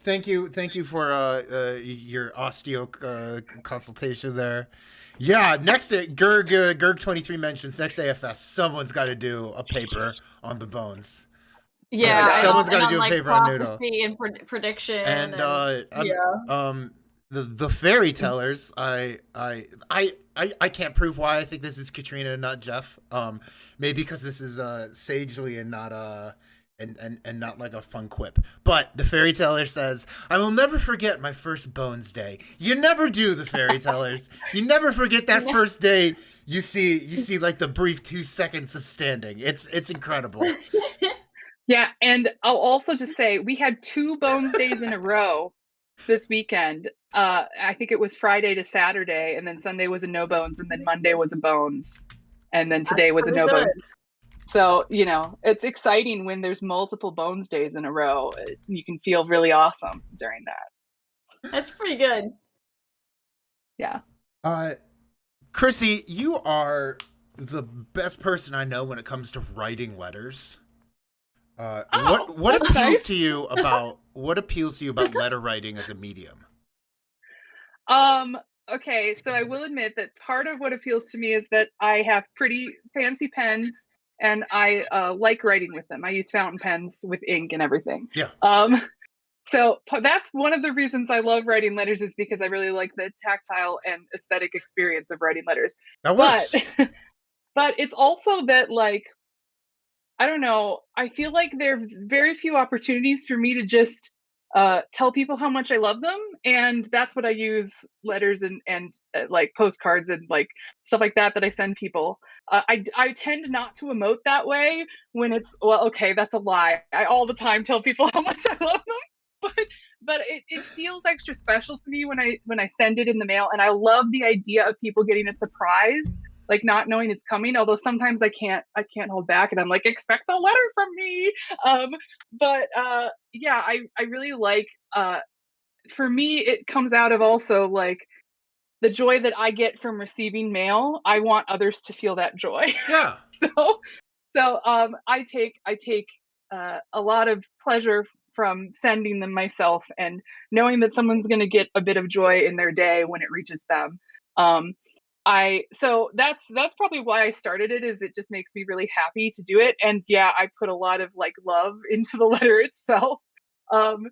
Thank you for your osteo consultation there. Yeah, next Gerg 23 mentions next AFS, someone's got to do a paper on the bones. Yeah, someone's got to do a like paper on Noodle. prophecy and prediction. And yeah. The fairy tellers, I can't prove why I think this is Katrina and not Jeff. Maybe because this is sagely and not and not like a fun quip. But the fairy teller says, I will never forget my first bones day. You never do, the fairy tellers. You never forget that first day you see like the brief 2 seconds of standing. It's incredible. Yeah, and I'll also just say we had 2 bones days in a row this weekend. I think it was Friday to Saturday, and then Sunday was a no bones, and then Monday was a bones, and then today was a no bones. So, it's exciting when there's multiple bones days in a row. You can feel really awesome during that. That's pretty good. Yeah. Chrissy, you are the best person I know when it comes to writing letters. What appeals nice. to you about letter writing as a medium? Okay, so I will admit that part of what appeals to me is that I have pretty fancy pens, and I like writing with them. I use fountain pens with ink and everything. Yeah. So that's one of the reasons I love writing letters, is because I really like the tactile and aesthetic experience of writing letters. That works. But it's also that, like, I don't know, I feel like there's very few opportunities for me to just tell people how much I love them, and that's what I use letters and like postcards and like stuff like that I send people. I tend not to emote that way when it's, well, okay, that's a lie. I all the time tell people how much I love them, but it feels extra special to me when I send it in the mail, and I love the idea of people getting a surprise, like not knowing it's coming. Although sometimes I can't hold back, and I'm like, expect a letter from me. Yeah, I really like, for me, it comes out of also like the joy that I get from receiving mail. I want others to feel that joy. Yeah. So I take a lot of pleasure from sending them myself, and knowing that someone's going to get a bit of joy in their day when it reaches them. So that's probably why I started it, is it just makes me really happy to do it. And yeah, I put a lot of like love into the letter itself. And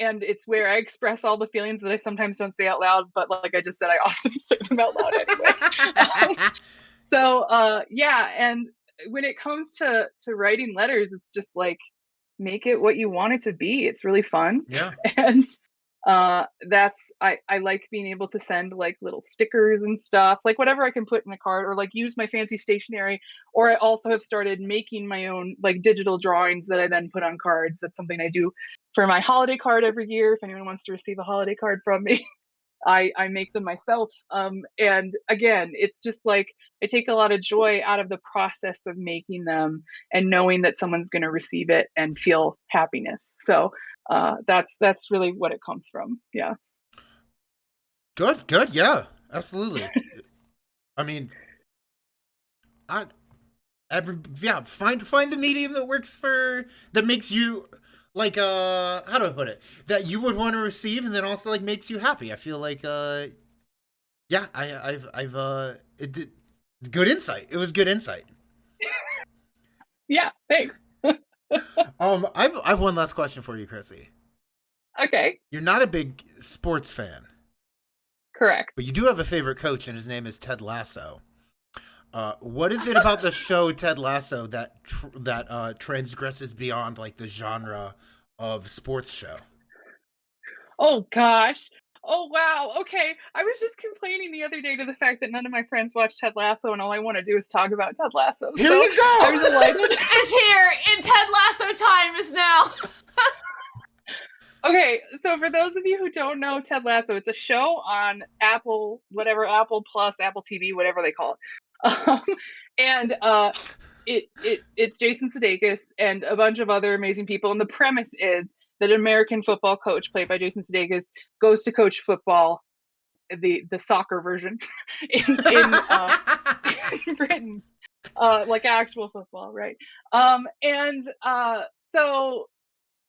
it's where I express all the feelings that I sometimes don't say out loud, but like I just said, I often say them out loud anyway. Yeah, and when it comes to writing letters, it's just like, make it what you want it to be. It's really fun. Yeah. And that's I like being able to send like little stickers and stuff, like whatever I can put in a card, or like use my fancy stationery. Or I also have started making my own like digital drawings that I then put on cards. That's something I do for my holiday card every year. If anyone wants to receive a holiday card from me, I make them myself. And again, it's just like I take a lot of joy out of the process of making them and knowing that someone's going to receive it and feel happiness. So that's really what it comes from. Yeah. Good. Yeah, absolutely. I mean, find the medium that works that makes you like how do I put it, that you would want to receive, and then also like makes you happy. I feel like yeah, good insight. It was good insight. Yeah, thanks. I've one last question for you, Chrissy. Okay. You're not a big sports fan. Correct. But you do have a favorite coach, and his name is Ted Lasso. What is it about the show Ted Lasso that transgresses beyond like the genre of sports show? Oh gosh. Oh wow. Okay. I was just complaining the other day to the fact that none of my friends watch Ted Lasso, and all I want to do is talk about Ted Lasso. Here you go. I'm delighted. It's here, and Ted Lasso time is now. Okay, so for those of you who don't know Ted Lasso, it's a show on Apple, whatever, Apple Plus, Apple TV, whatever they call it. And it's Jason Sudeikis and a bunch of other amazing people. And the premise is that an American football coach, played by Jason Sudeikis, goes to coach football, the soccer version, in Britain, like actual football, right? So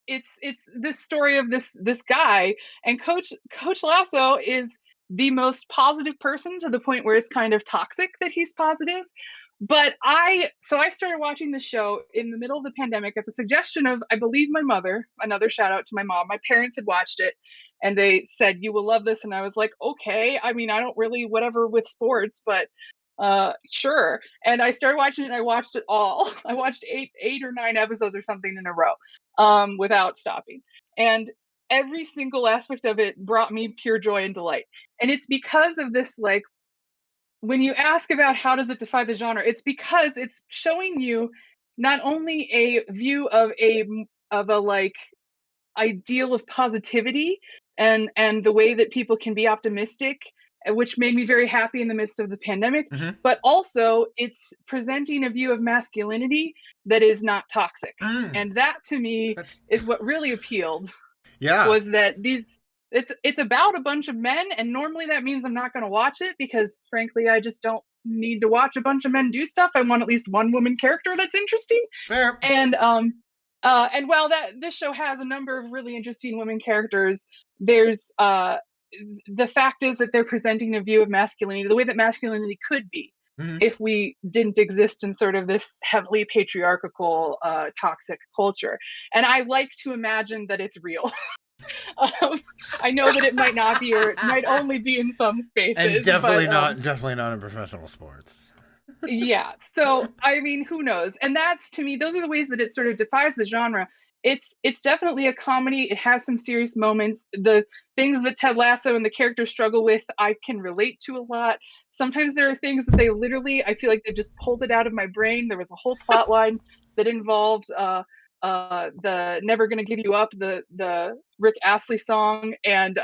it's this story of this guy, and Coach Lasso is the most positive person, to the point where it's kind of toxic that he's positive. But I started watching the show in the middle of the pandemic at the suggestion of, I believe, my mother. Another shout out to my mom. My parents had watched it and they said, "You will love this." And I was like, okay. I mean, I don't really whatever with sports, but sure. And I started watching it and I watched it all. I watched eight or 9 episodes or something in a row, without stopping. And every single aspect of it brought me pure joy and delight. And it's because of this, like, when you ask about how does it defy the genre, it's because it's showing you not only a view of a like ideal of positivity and the way that people can be optimistic, which made me very happy in the midst of the pandemic, but also it's presenting a view of masculinity that is not toxic. And that to me is what really appealed. Yeah. Was that it's about a bunch of men, and normally that means I'm not going to watch it because frankly I just don't need to watch a bunch of men do stuff. I want at least one woman character that's interesting. Fair. And while this show has a number of really interesting women characters, there's the fact is that they're presenting a view of masculinity, the way that masculinity could be if we didn't exist in sort of this heavily patriarchal, toxic culture. And I like to imagine that it's real. I know that it might not be, or it might only be in some spaces. And definitely not in professional sports. Yeah. So, I mean, who knows? And that's, to me, those are the ways that it sort of defies the genre. It's definitely a comedy. It has some serious moments. The things that Ted Lasso and the characters struggle with, I can relate to a lot. Sometimes there are things that they literally, I feel like they just pulled it out of my brain. There was a whole plot line that involved the Never Gonna Give You Up, the Rick Astley song. And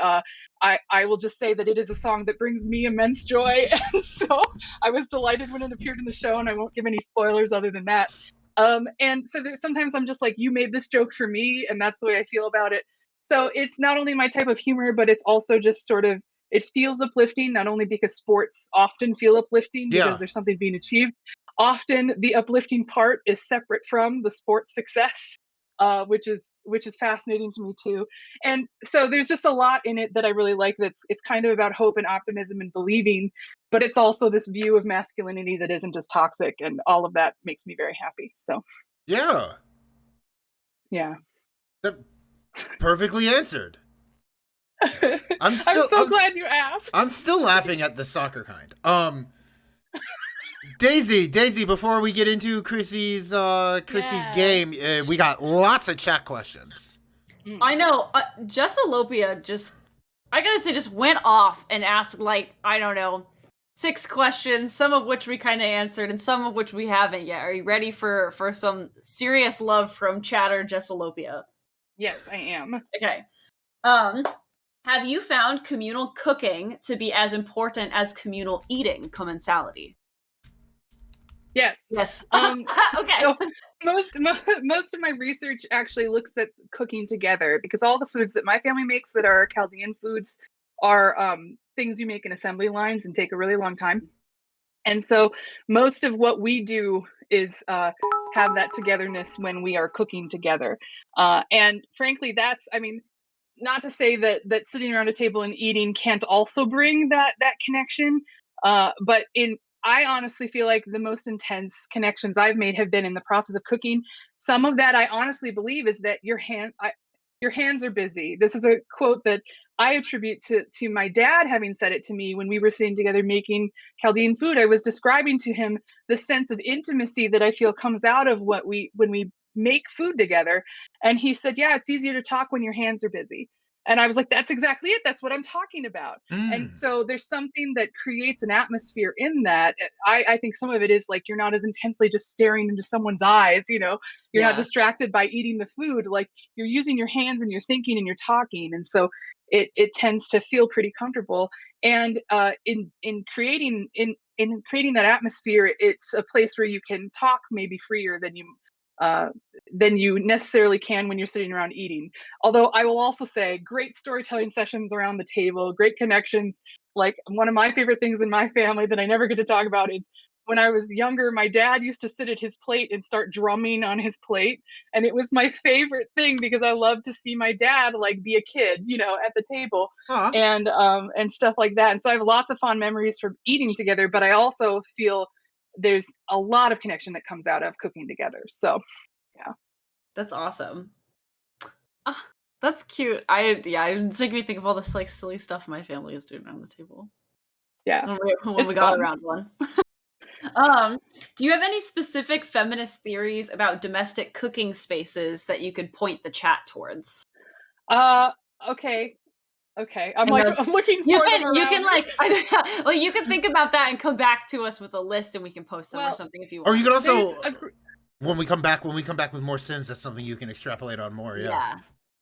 I will just say that it is a song that brings me immense joy. And so I was delighted when it appeared in the show, and I won't give any spoilers other than that. And so sometimes I'm just like, you made this joke for me, and that's the way I feel about it. So it's not only my type of humor, but it's also just sort of, it feels uplifting, not only because sports often feel uplifting because there's something being achieved. Often the uplifting part is separate from the sports success, which is fascinating to me too. And so there's just a lot in it that I really like. It's kind of about hope and optimism and believing, but it's also this view of masculinity that isn't just toxic, and all of that makes me very happy. So yeah, that perfectly answered. I'm so glad you asked. I'm still laughing at the soccer kind. Daisy, before we get into Chrissy's game, we got lots of chat questions. I know. Jessalopia I gotta say, just went off and asked, like, I don't know, 6 questions, some of which we kind of answered and some of which we haven't yet. Are you ready for some serious love from chatter Jessalopia? Yes, I am. Okay. Have you found communal cooking to be as important as communal eating commensality? Yes. Yes. Okay. So most of my research actually looks at cooking together, because all the foods that my family makes that are Chaldean foods are things you make in assembly lines and take a really long time. And so most of what we do is have that togetherness when we are cooking together. And frankly, not to say that sitting around a table and eating can't also bring that connection, but I honestly feel like the most intense connections I've made have been in the process of cooking. Some of that I honestly believe is that your hands are busy. This is a quote that I attribute to my dad having said it to me when we were sitting together making Chaldean food. I was describing to him the sense of intimacy that I feel comes out of when we make food together. And he said, yeah, it's easier to talk when your hands are busy. And I was like, that's exactly it. That's what I'm talking about. And so there's something that creates an atmosphere in that. I think some of it is like, you're not as intensely just staring into someone's eyes, you're not distracted by eating the food. Like, you're using your hands and you're thinking and you're talking. And so it tends to feel pretty comfortable. And in creating that atmosphere, it's a place where you can talk maybe freer than you necessarily can when you're sitting around eating. Although I will also say, great storytelling sessions around the table, great connections. Like, one of my favorite things in my family that I never get to talk about is when I was younger, my dad used to sit at his plate and start drumming on his plate. And it was my favorite thing, because I love to see my dad like be a kid, at the table. Huh. And stuff like that. And so I have lots of fond memories from eating together, but I also feel there's a lot of connection that comes out of cooking together. So, yeah. That's awesome. That's cute. It's making me think of all this like silly stuff my family is doing around the table. Yeah. When we got around one. Do you have any specific feminist theories about domestic cooking spaces that you could point the chat towards? Okay. I'm looking for them around. You can you can think about that and come back to us with a list, and we can post them or something if you want. Or you can also, when we come back with more sins, that's something you can extrapolate on more.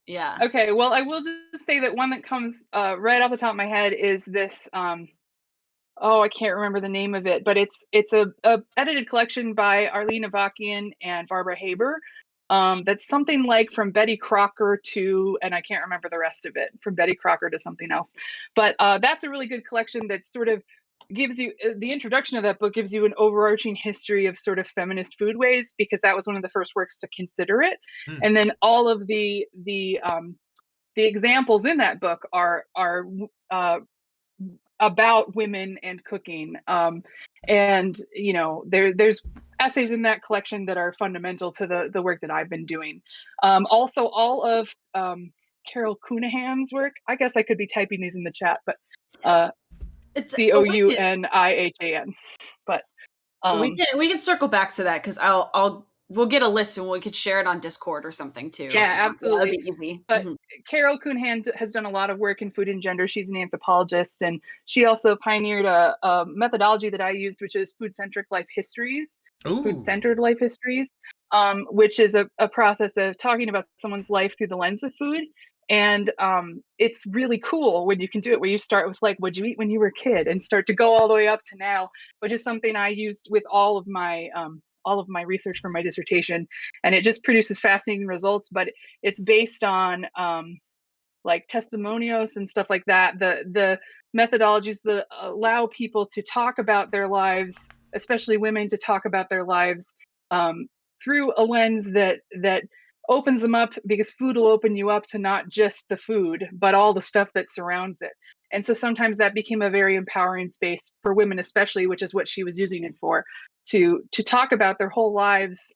Yeah. Okay. Well, I will just say that one that comes right off the top of my head is this. I can't remember the name of it, but it's a edited collection by Arlene Avakian and Barbara Haber. That's something like From Betty Crocker to, and I can't remember the rest of it, From Betty Crocker to something else. But that's a really good collection that sort of gives you, the introduction of that book gives you an overarching history of sort of feminist foodways, because that was one of the first works to consider it. And then all of the examples in that book are about women and cooking. And there's essays in that collection that are fundamental to the work that I've been doing. Also, all of Carol Cunahan's work. I guess I could be typing these in the chat, but it's Counihan. But we can circle back to that, because we'll get a list and we could share it on Discord or something too. Yeah, absolutely. That'd be easy. But Carol Cunahan has done a lot of work in food and gender. She's an anthropologist, and she also pioneered a methodology that I used, which is food-centric life histories, food-centered life histories, which is a process of talking about someone's life through the lens of food. And it's really cool when you can do it, where you start with like, what'd you eat when you were a kid, and start to go all the way up to now, which is something I used with all of my research for my dissertation. And it just produces fascinating results, but it's based on like testimonials and stuff like that. The methodologies that allow people to talk about their lives, especially women, to talk about their lives through a lens that opens them up, because food will open you up to not just the food, but all the stuff that surrounds it. And so sometimes that became a very empowering space for women, especially, which is what she was using it for, to talk about their whole lives,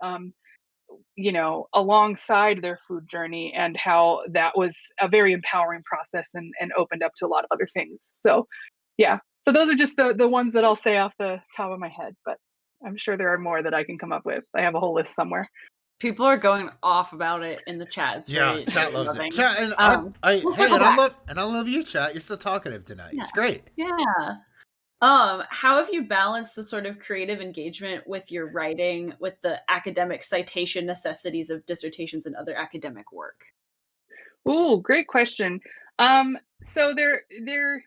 alongside their food journey, and how that was a very empowering process and opened up to a lot of other things. So, yeah. So those are just the ones that I'll say off the top of my head. But I'm sure there are more that I can come up with. I have a whole list somewhere. People are going off about it in the chat. It's very, chat very loves loving. it. Chat, and We'll hey, circle and back. I love you, chat. You're so talkative tonight. Yeah. It's great. Yeah. How have you balanced the sort of creative engagement with your writing with the academic citation necessities of dissertations and other academic work? Ooh, great question. So there.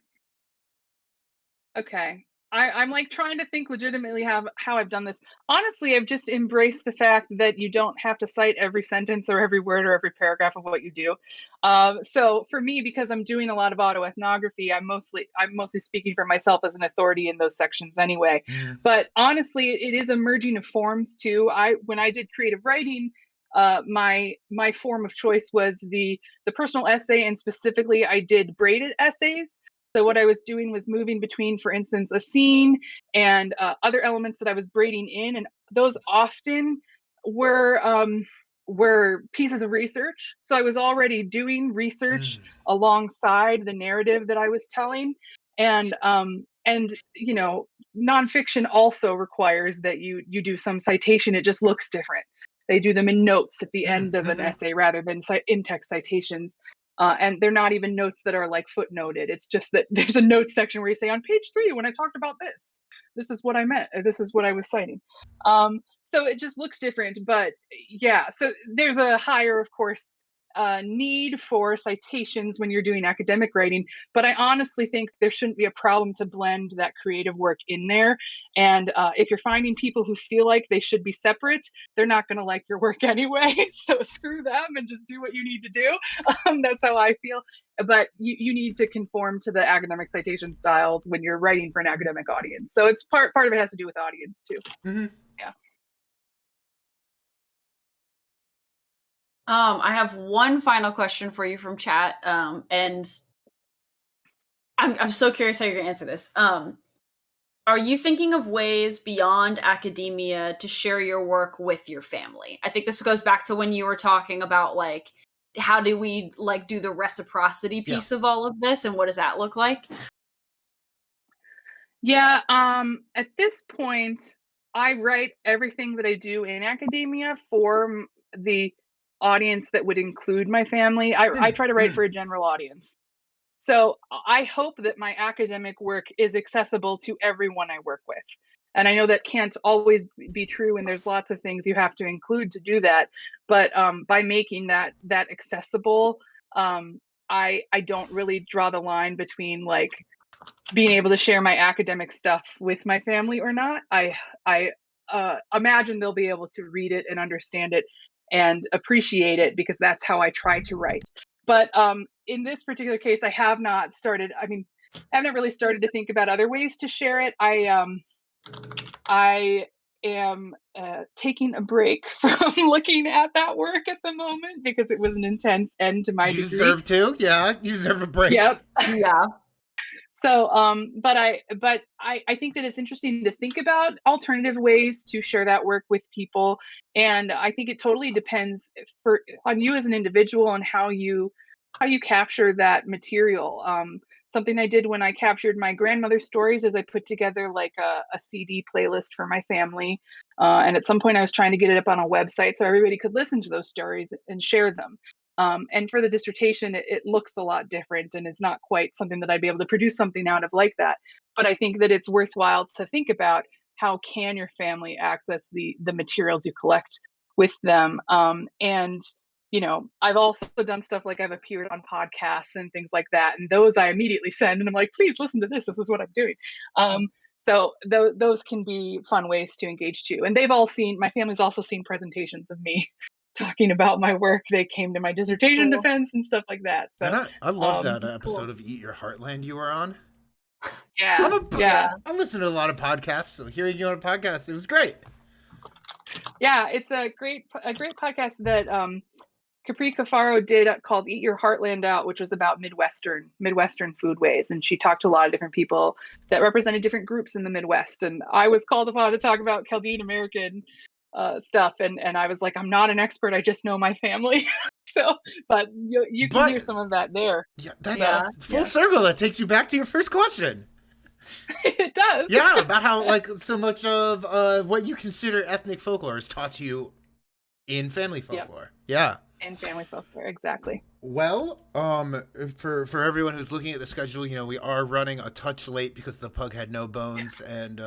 Okay. I'm like trying to think legitimately how I've done this. Honestly, I've just embraced the fact that you don't have to cite every sentence or every word or every paragraph of what you do. So for me, because I'm doing a lot of autoethnography, I'm mostly speaking for myself as an authority in those sections anyway. But honestly, it is a merging of forms too. When I did creative writing, my form of choice was the personal essay, and specifically I did braided essays. So what I was doing was moving between, for instance, a scene and other elements that I was braiding in, and those often were pieces of research. So I was already doing research alongside the narrative that I was telling, and you know, nonfiction also requires that you do some citation. It just looks different. They do them in notes at the end of an essay rather than in-text citations. And they're not even notes that are like footnoted. It's just that there's a notes section where you say, on page 3, when I talked about this is what I meant. This is what I was citing. So it just looks different. But yeah, so there's a higher, of course, need for citations when you're doing academic writing. But I honestly think there shouldn't be a problem to blend that creative work in there. And if you're finding people who feel like they should be separate, they're not going to like your work anyway. So screw them and just do what you need to do. That's how I feel. But you need to conform to the academic citation styles when you're writing for an academic audience. So it's part of it has to do with audience too. Yeah. I have one final question for you from chat, and I'm so curious how you're gonna answer this. Are you thinking of ways beyond academia to share your work with your family? I think this goes back to when you were talking about like how do we like do the reciprocity piece of all of this, and what does that look like? Yeah. At this point, I write everything that I do in academia for the audience that would include my family. I try to write for a general audience. So I hope that my academic work is accessible to everyone I work with. And I know that can't always be true, and there's lots of things you have to include to do that. But by making that accessible, I don't really draw the line between like being able to share my academic stuff with my family or not. I imagine they'll be able to read it and understand it and appreciate it, because that's how I try to write. But in this particular case, I have not started. I mean, I haven't really started to think about other ways to share it. I am taking a break from looking at that work at the moment because it was an intense end to my degree. You deserve to, yeah. You deserve a break. Yep. Yeah. So, but I think that it's interesting to think about alternative ways to share that work with people, and I think it totally depends on you as an individual and how you capture that material. Something I did when I captured my grandmother's stories is I put together like a CD playlist for my family, and at some point I was trying to get it up on a website so everybody could listen to those stories and share them. And for the dissertation, it looks a lot different, and it's not quite something that I'd be able to produce something out of like that. But I think that it's worthwhile to think about how can your family access the materials you collect with them. And you know, I've also done stuff like I've appeared on podcasts and things like that, and those I immediately send, and I'm like, please listen to this. This is what I'm doing. So those can be fun ways to engage too. And my family's also seen presentations of me talking about my work. They came to my dissertation defense and stuff like that. So And I love that episode of Eat Your Heartland you were on. Yeah. I listen to a lot of podcasts, so hearing you on a podcast, it was great. Yeah, it's a great podcast that Capri Cafaro did called Eat Your Heartland Out, which was about Midwestern foodways. And she talked to a lot of different people that represented different groups in the Midwest. And I was called upon to talk about Chaldean American stuff. And I was like, I'm not an expert. I just know my family. So, but you can hear some of that there. Yeah, full circle. That takes you back to your first question. It It does. Yeah, about how like so much of what you consider ethnic folklore is taught to you in family folklore. Yeah. And family folklore, exactly. Well, for everyone who's looking at the schedule, we are running a touch late because the pug had no bones, and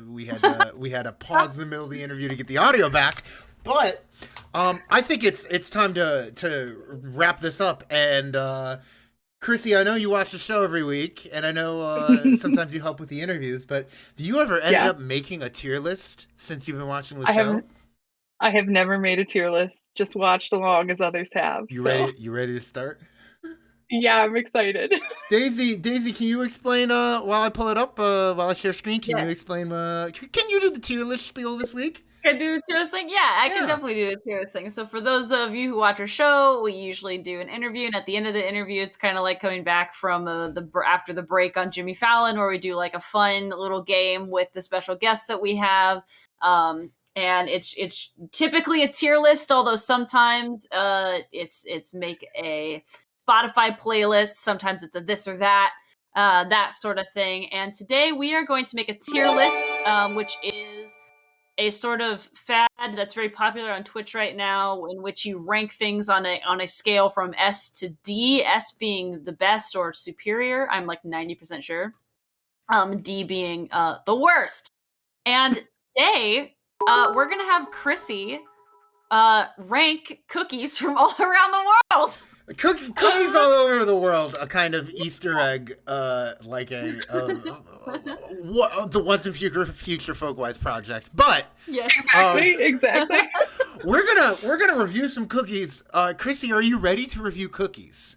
we had to pause the middle of the interview to get the audio back. But I think it's time to wrap this up. And Chrissy, I know you watch the show every week, and I know sometimes you help with the interviews. But do you ever end up making a tier list since you've been watching the show? I have never made a tier list, just watched along as others have. You ready to start? Yeah, I'm excited. Daisy, can you explain while I pull it up, while I share screen, can you explain can you do the tier list spiel this week? Can do the tier list thing? Yeah, I can definitely do the tier list thing. So for those of you who watch our show, we usually do an interview, and at the end of the interview, it's kind of like coming back from after the break on Jimmy Fallon, where we do like a fun little game with the special guests that we have. And it's typically a tier list, although sometimes it's make a Spotify playlist. Sometimes it's a this or that, that sort of thing. And today we are going to make a tier list, which is a sort of fad that's very popular on Twitch right now, in which you rank things on a scale from S to D, S being the best or superior. I'm like 90% sure. D being the worst. And today, we're going to have Chrissy rank cookies from all around the world. Cookies all over the world, a kind of Easter egg, like the Once and Future Folkwise project. But yes, exactly. We're gonna review some cookies. Chrissy, are you ready to review cookies?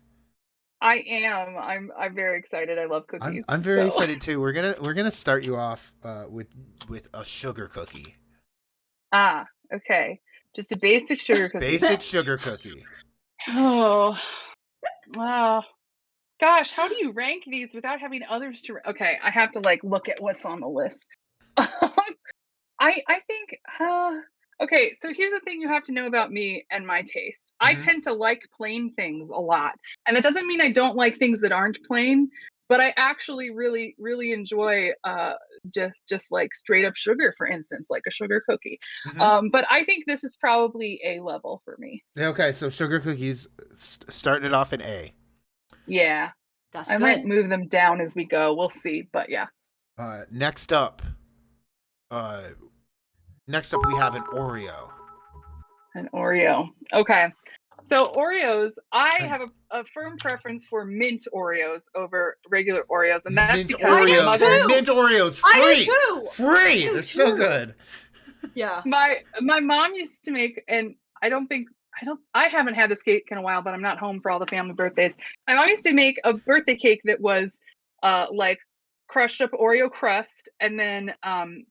I am. I'm very excited. I love cookies. I'm very excited too. We're gonna start you off with a sugar cookie. Ah, okay. Just a basic sugar cookie. Basic sugar cookie. Oh, wow. Gosh, how do you rank these without having others to? Okay, I have to look at what's on the list. I think. Okay, so here's the thing you have to know about me and my taste. Mm-hmm. I tend to like plain things a lot, and that doesn't mean I don't like things that aren't plain. But I actually really, really enjoy just like straight up sugar, for instance, like a sugar cookie. Mm-hmm. But I think this is probably A level for me. Okay, so sugar cookies, starting it off in A. Yeah, that's I might move them down as we go. We'll see, but yeah. Next up, we have an Oreo. An Oreo. Okay. So Oreos, I have a firm preference for mint Oreos over regular Oreos, and that's because mint Oreos free. I do too. Free. They're so good. Yeah. My mom used to make, and I haven't had this cake in a while, but I'm not home for all the family birthdays. My mom used to make a birthday cake that was like crushed up Oreo crust and then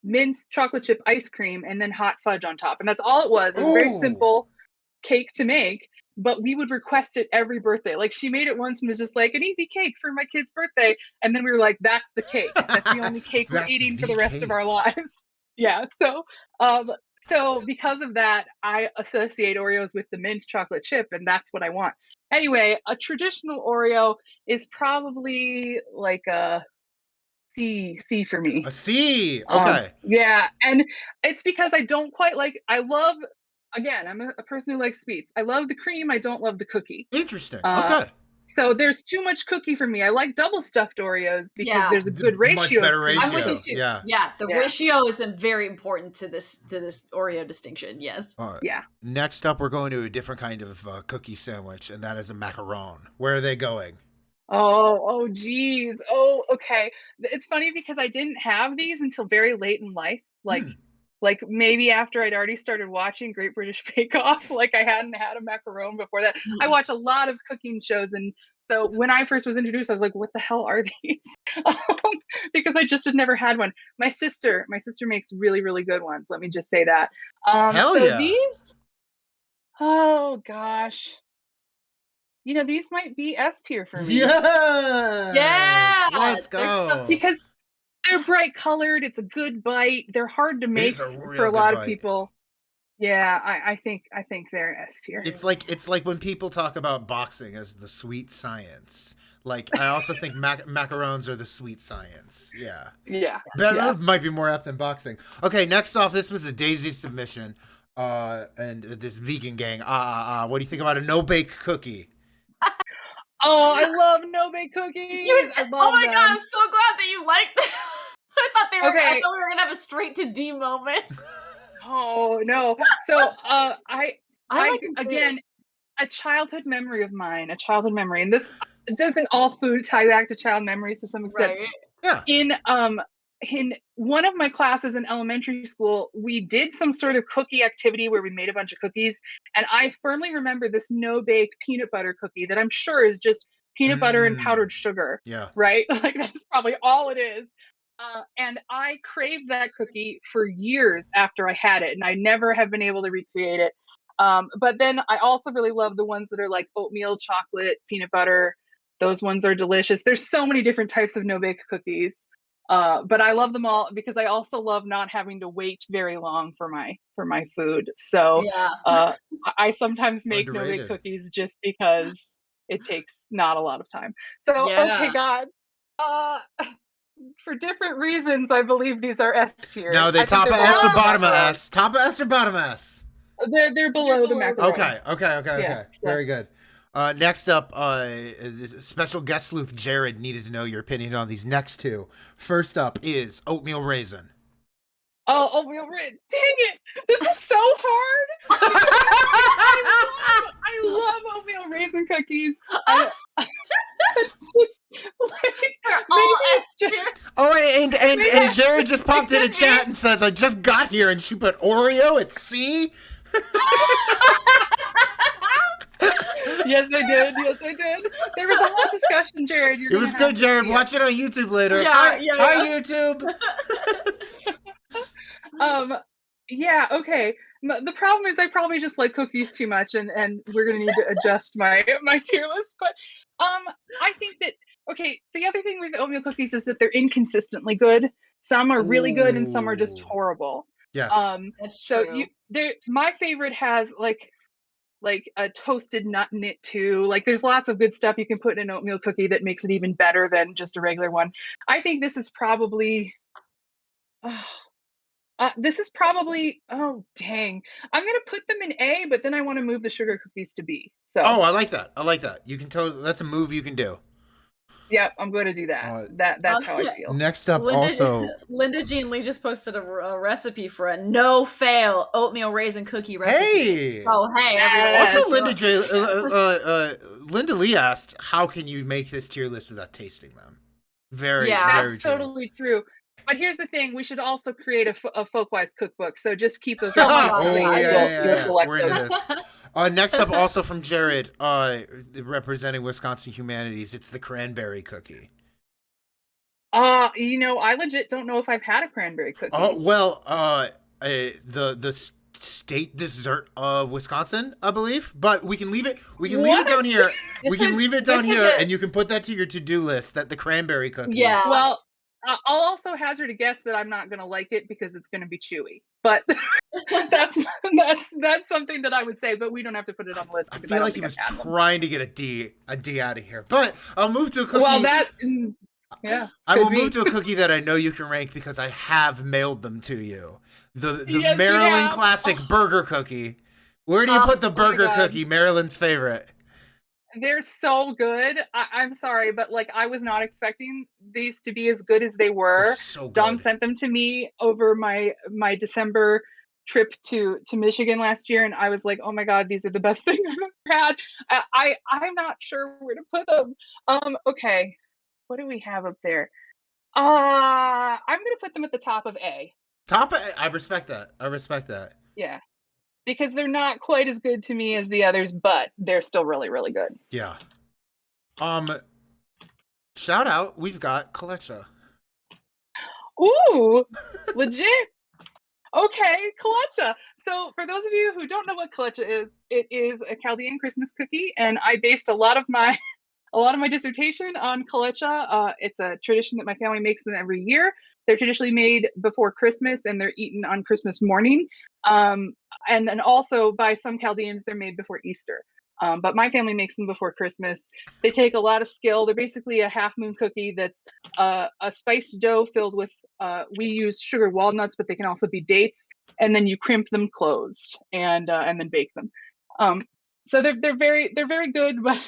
mint chocolate chip ice cream and then hot fudge on top, and that's all it was. It was a very simple cake to make. But we would request it every birthday. Like she made it once and was just like an easy cake for my kid's birthday. And then we were like, that's the cake. That's the only cake we're eating for the rest of our lives. Yeah. So because of that, I associate Oreos with the mint chocolate chip, and that's what I want. Anyway, a traditional Oreo is probably like a C for me. A C. Okay. Yeah. And it's because I don't quite again, I'm a person who likes sweets. I love the cream. I don't love the cookie. Interesting. Okay. So there's too much cookie for me. I like double stuffed Oreos because there's a good ratio. Much better ratio. I'm with you too. Yeah. The ratio is very important to this Oreo distinction. Yes. Yeah. Next up, we're going to a different kind of cookie sandwich, and that is a macaron. Where are they going? Oh, geez. Oh, okay. It's funny because I didn't have these until very late in life. Like maybe after I'd already started watching Great British Bake Off, like I hadn't had a macaron before that. I watch a lot of cooking shows, and so when I first was introduced, I was like, "What the hell are these?" Because I just had never had one. My sister makes really, really good ones. Let me just say that. These, oh gosh, these might be S tier for me. Yeah, let's go. Because they're bright colored. It's a good bite. They're hard to make for a lot of people. Yeah, I think they're S tier. It's like when people talk about boxing as the sweet science. Like I also think macarons are the sweet science. Yeah. Yeah, Better yeah. might be more apt than boxing. Okay, next off, this was a Daisy submission. And this vegan gang. What do you think about a no bake cookie? Oh, I love no bake cookies. I Oh love my god, them. I'm so glad that you liked them. I Okay. thought we were gonna have a straight to D moment. Oh no. So I like them too. again, a childhood memory of mine, and this doesn't all food tie back to child memories to some extent. Right. Yeah. In one of my classes in elementary school, we did some sort of cookie activity where we made a bunch of cookies, and I firmly remember this no bake peanut butter cookie that I'm sure is just peanut butter and powdered sugar. Yeah. Right? Like that's probably all it is. And I craved that cookie for years after I had it, and I never have been able to recreate it. But then I also really love the ones that are like oatmeal, chocolate, peanut butter. Those ones are delicious. There's so many different types of no bake cookies. But I love them all because I also love not having to wait very long for my food. So Yeah. I sometimes make no bake Underrated. cookies just because it takes not a lot of time. So Yeah. okay, God. For different reasons, I believe these are S tier. No, they I think top of they're S or below bottom of macarons. S? Top of S or bottom S? They're below the macarons. Okay. Yeah, so- Very good. Next up, special guest sleuth Jared needed to know your opinion on these next two. First up is oatmeal raisin. Oh, oatmeal raisin. Dang it! This is so hard. I love oatmeal raisin cookies. It's just like All maybe S it's just tier. Oh, and Jared just popped in a chat and says, I just got here and she put Oreo at C. Yes, I did. There was a whole discussion, Jared. It was good, Jared. Watch it on YouTube later. Yeah, Hi, YouTube. Yeah, okay. The problem is I probably just like cookies too much, and we're gonna need to adjust my tier list. But I think that the other thing with oatmeal cookies is that they're inconsistently good. Some are really good and some are just Ooh. horrible. Yes. That's true. My favorite has like a toasted nut in it too. Like there's lots of good stuff you can put in an oatmeal cookie that makes it even better than just a regular one. I think this is probably oh dang. I'm gonna put them in A, but then I want to move the sugar cookies to B. So I like that. You can that's a move you can do. yeah, I'm going to do that. That's how I feel. Next up, also Linda Jean Lee just posted a recipe for a no fail oatmeal raisin cookie recipe. Hey! So hey, everyone. Also, Linda Lee asked, "How can you make this tier list without tasting them?" Very That's true. totally true. But here's the thing: we should also create a Folkwise cookbook. So just keep those. We're into this. Next up, also from Jared, representing Wisconsin Humanities, it's the cranberry cookie. I legit don't know if I've had a cranberry cookie. Oh well, the state dessert of Wisconsin, I believe. But we can leave it. We can leave it down here. And you can put that to your to-do list. That the cranberry cookie. Yeah. Well, I'll also hazard a guess that I'm not going to like it because it's going to be chewy. But that's something that I would say. But we don't have to put it on the list. I feel like he was trying to get a D out of here. But I'll move to a cookie. Well, yeah. I will move to a cookie that I know you can rank because I have mailed them to you. The Yes, Maryland classic burger cookie. Where do you put the burger cookie? Maryland's favorite. They're so good. I'm sorry, but like I was not expecting these to be as good as they were. So good. Dom sent them to me over my December trip to Michigan last year, and I was like, oh my god, these are the best thing I've ever had. I'm not sure where to put them. Okay, what do we have up there? I'm gonna put them at the top of A. I respect that. Yeah. Because they're not quite as good to me as the others, but they're still really, really good. Yeah. Shout out, we've got Kalecha. Ooh, legit. Okay, Kalecha. So for those of you who don't know what Kalecha is, it is a Chaldean Christmas cookie, and I based a lot of my dissertation on Kalecha. It's a tradition that my family makes them every year. They're traditionally made before Christmas, and they're eaten on Christmas morning. and then also by some Chaldeans, they're made before Easter. But my family makes them before Christmas. They take a lot of skill. They're basically a half moon cookie that's a spiced dough filled with, we use sugar walnuts, but they can also be dates. And then you crimp them closed and then bake them. So they're very good, but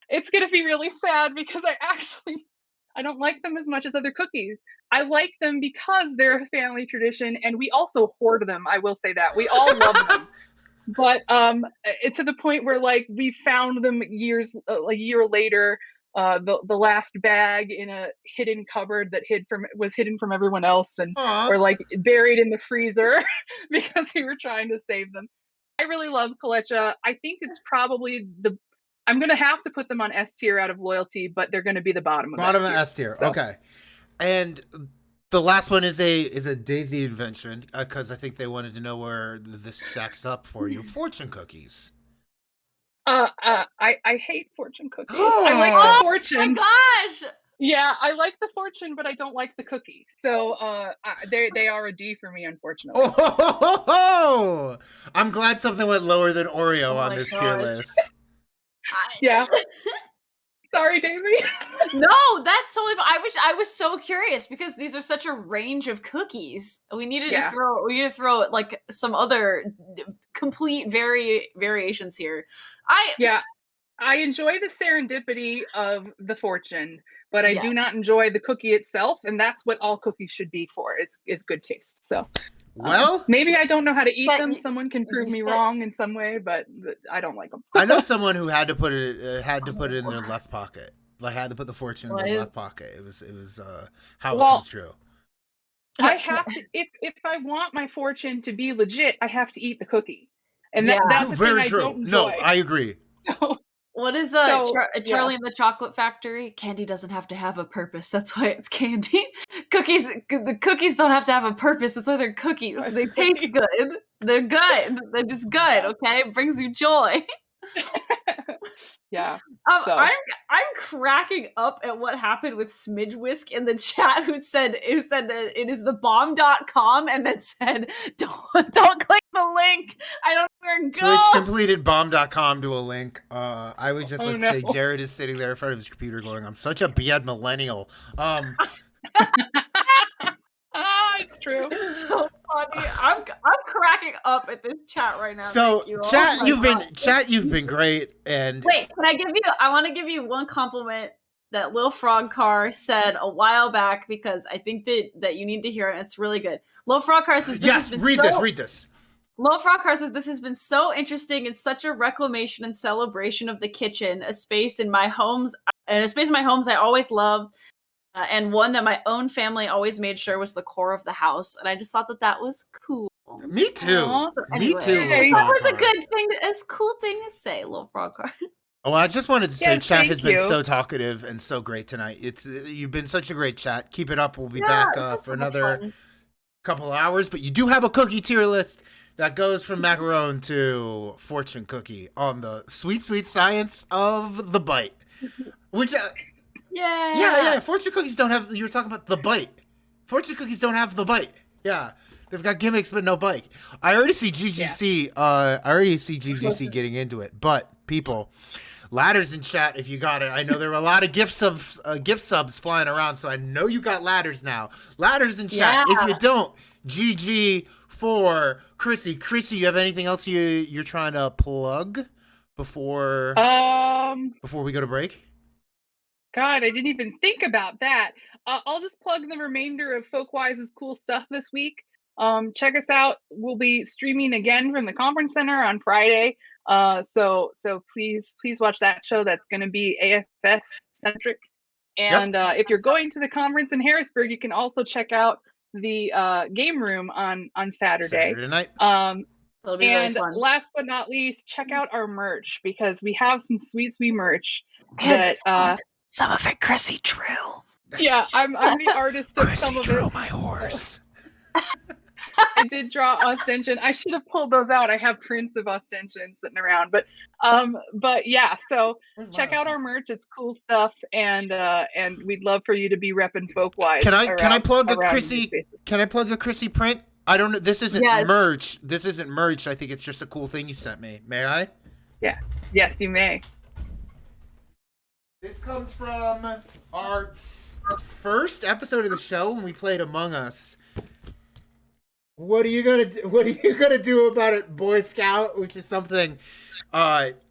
it's gonna be really sad because I don't like them as much as other cookies. I like them because they're a family tradition, and we also hoard them. I will say that we all love them. But it's to the point where like we found them a year later, the last bag in a hidden cupboard that was hidden from everyone else, and or like buried in the freezer because we were trying to save them. I really love kalecha. I think it's probably I'm gonna have to put them on S tier out of loyalty, but they're gonna be the bottom of S tier. So. Okay, and the last one is a Daisy invention because I think they wanted to know where this stacks up for you. Fortune cookies. I hate fortune cookies. I like the fortune. Oh my gosh! Yeah, I like the fortune, but I don't like the cookie. So they are a D for me, unfortunately. Oh, I'm glad something went lower than Oreo on this tier list. Yeah. Sorry, Daisy. No, that's totally fine. I was so curious because these are such a range of cookies. We needed to throw like some other complete variations here. I enjoy the serendipity of the fortune, but I do not enjoy the cookie itself, and that's what all cookies should be for, is good taste. So well, maybe I don't know how to eat them. Someone can prove me wrong in some way, but I don't like them. I know someone who had to put it in their left pocket. Like had to put the fortune in their left pocket. It was how it comes true. I have to if I want my fortune to be legit, I have to eat the cookie, and that's the very thing true. I don't enjoy. No, I agree. So, what is Charlie and the Chocolate Factory? Candy doesn't have to have a purpose. That's why it's candy. The cookies don't have to have a purpose. It's why they're cookies. They taste good. They're good. They're just good. Okay, it brings you joy. Yeah. I'm cracking up at what happened with Smidge Whisk in the chat, who said that it is the bomb.com and then said don't click the link. I don't know where to go. Switch completed bomb.com to a link. I would just say Jared is sitting there in front of his computer going, I'm such a bad millennial. It's true. So funny. I'm cracking up at this chat right now. So chat, you've been great. And wait, I want to give you one compliment that Lil Frog Car said a while back, because I think that you need to hear it. It's really good. Lil Frog Car says, read this. Lil Frog Car says, this has been so interesting and such a reclamation and celebration of the kitchen, a space in my homes I always loved. And one that my own family always made sure was the core of the house. And I just thought that was cool. Me too. Anyway, Me too. That was a good thing, a cool thing to say, Little Frog Car. Oh, I just wanted to say chat has been so talkative and so great tonight. You've been such a great chat. Keep it up. We'll be back for another couple hours. But you do have a cookie tier list that goes from macaron to fortune cookie on the sweet, sweet science of the bite. Which... Yeah. Fortune cookies don't have. You were talking about the bite. Fortune cookies don't have the bite. Yeah, they've got gimmicks but no bite. I already see GGC. Getting into it. But people, ladders in chat if you got it. I know there were a lot of gift subs flying around, so I know you got ladders now. Ladders in chat. If you don't, GG for Chrissy. Chrissy, you have anything else you're trying to plug before we go to break? God, I didn't even think about that. I'll just plug the remainder of Folkwise's cool stuff this week. Check us out. We'll be streaming again from the conference center on Friday. So please watch that show. That's going to be AFS centric. And if you're going to the conference in Harrisburg, you can also check out the game room on Saturday night. That'll be really fun. Last but not least, check out our merch, because we have some sweet merch that some of it Chrissy drew. Yeah, I'm the artist of some of it. Chrissy drew my horse. I did draw Ostension. I should have pulled those out. I have prints of Ostension sitting around, but yeah. So check out our merch. It's cool stuff, and we'd love for you to be repping Folkwise. Can I plug a Chrissy? Can I plug a Chrissy print? I don't know. This isn't Yes. merch. This isn't merch. I think it's just a cool thing you sent me. May I? Yeah. Yes, you may. This comes from our first episode of the show when we played Among Us. What are you gonna do? What are you gonna do about it, Boy Scout? Which is something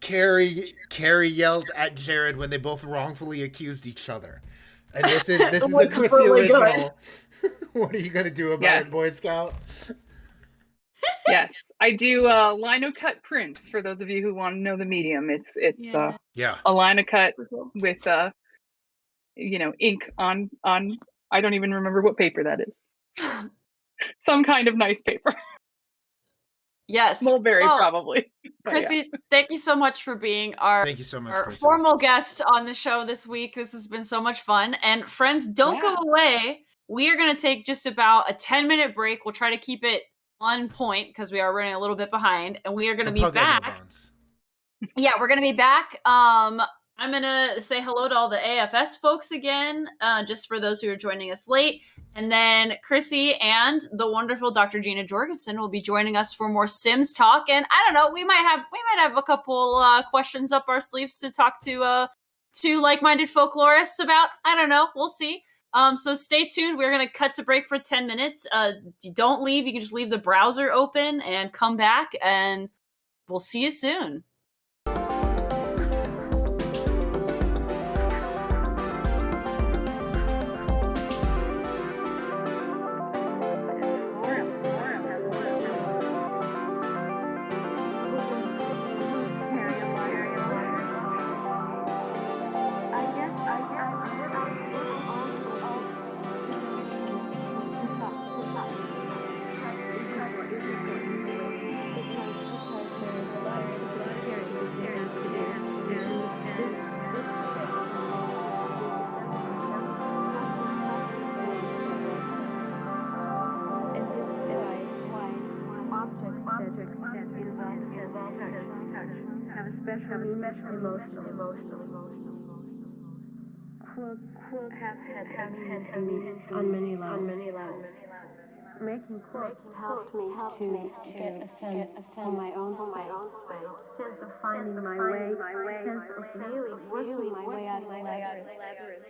Carrie yelled at Jared when they both wrongfully accused each other. And this is a was Chrissy really good. original. What are you gonna do about Yes. it, Boy Scout? Yes, I do lino cut prints for those of you who want to know the medium. It's Yeah. a lino cut with ink on I don't even remember what paper that is. Some kind of nice paper. Yes. Mulberry Well, probably. But Chrissy, thank you so much for being our, Thank you so much, our Chrissy. formal guest on the show this week. This has been so much fun. And friends, don't go away. We are going to take just about a 10-minute break. We'll try to keep it on point because we are running a little bit behind. And we are going to be back. Yeah, we're going to be back. I'm going to say hello to all the AFS folks again, just for those who are joining us late. And then Chrissy and the wonderful Dr. Gina Jorgensen will be joining us for more Sims talk. And I don't know, we might have a couple questions up our sleeves to talk to like-minded folklorists about. I don't know, we'll see. So stay tuned. We're going to cut to break for 10 minutes. Don't leave. You can just leave the browser open and come back, and we'll see you soon. Quilts have had meaning on many levels. Making quilts helped me to get a sense of my own space, sense of finding my way, sense of really working my way out of the labyrinth.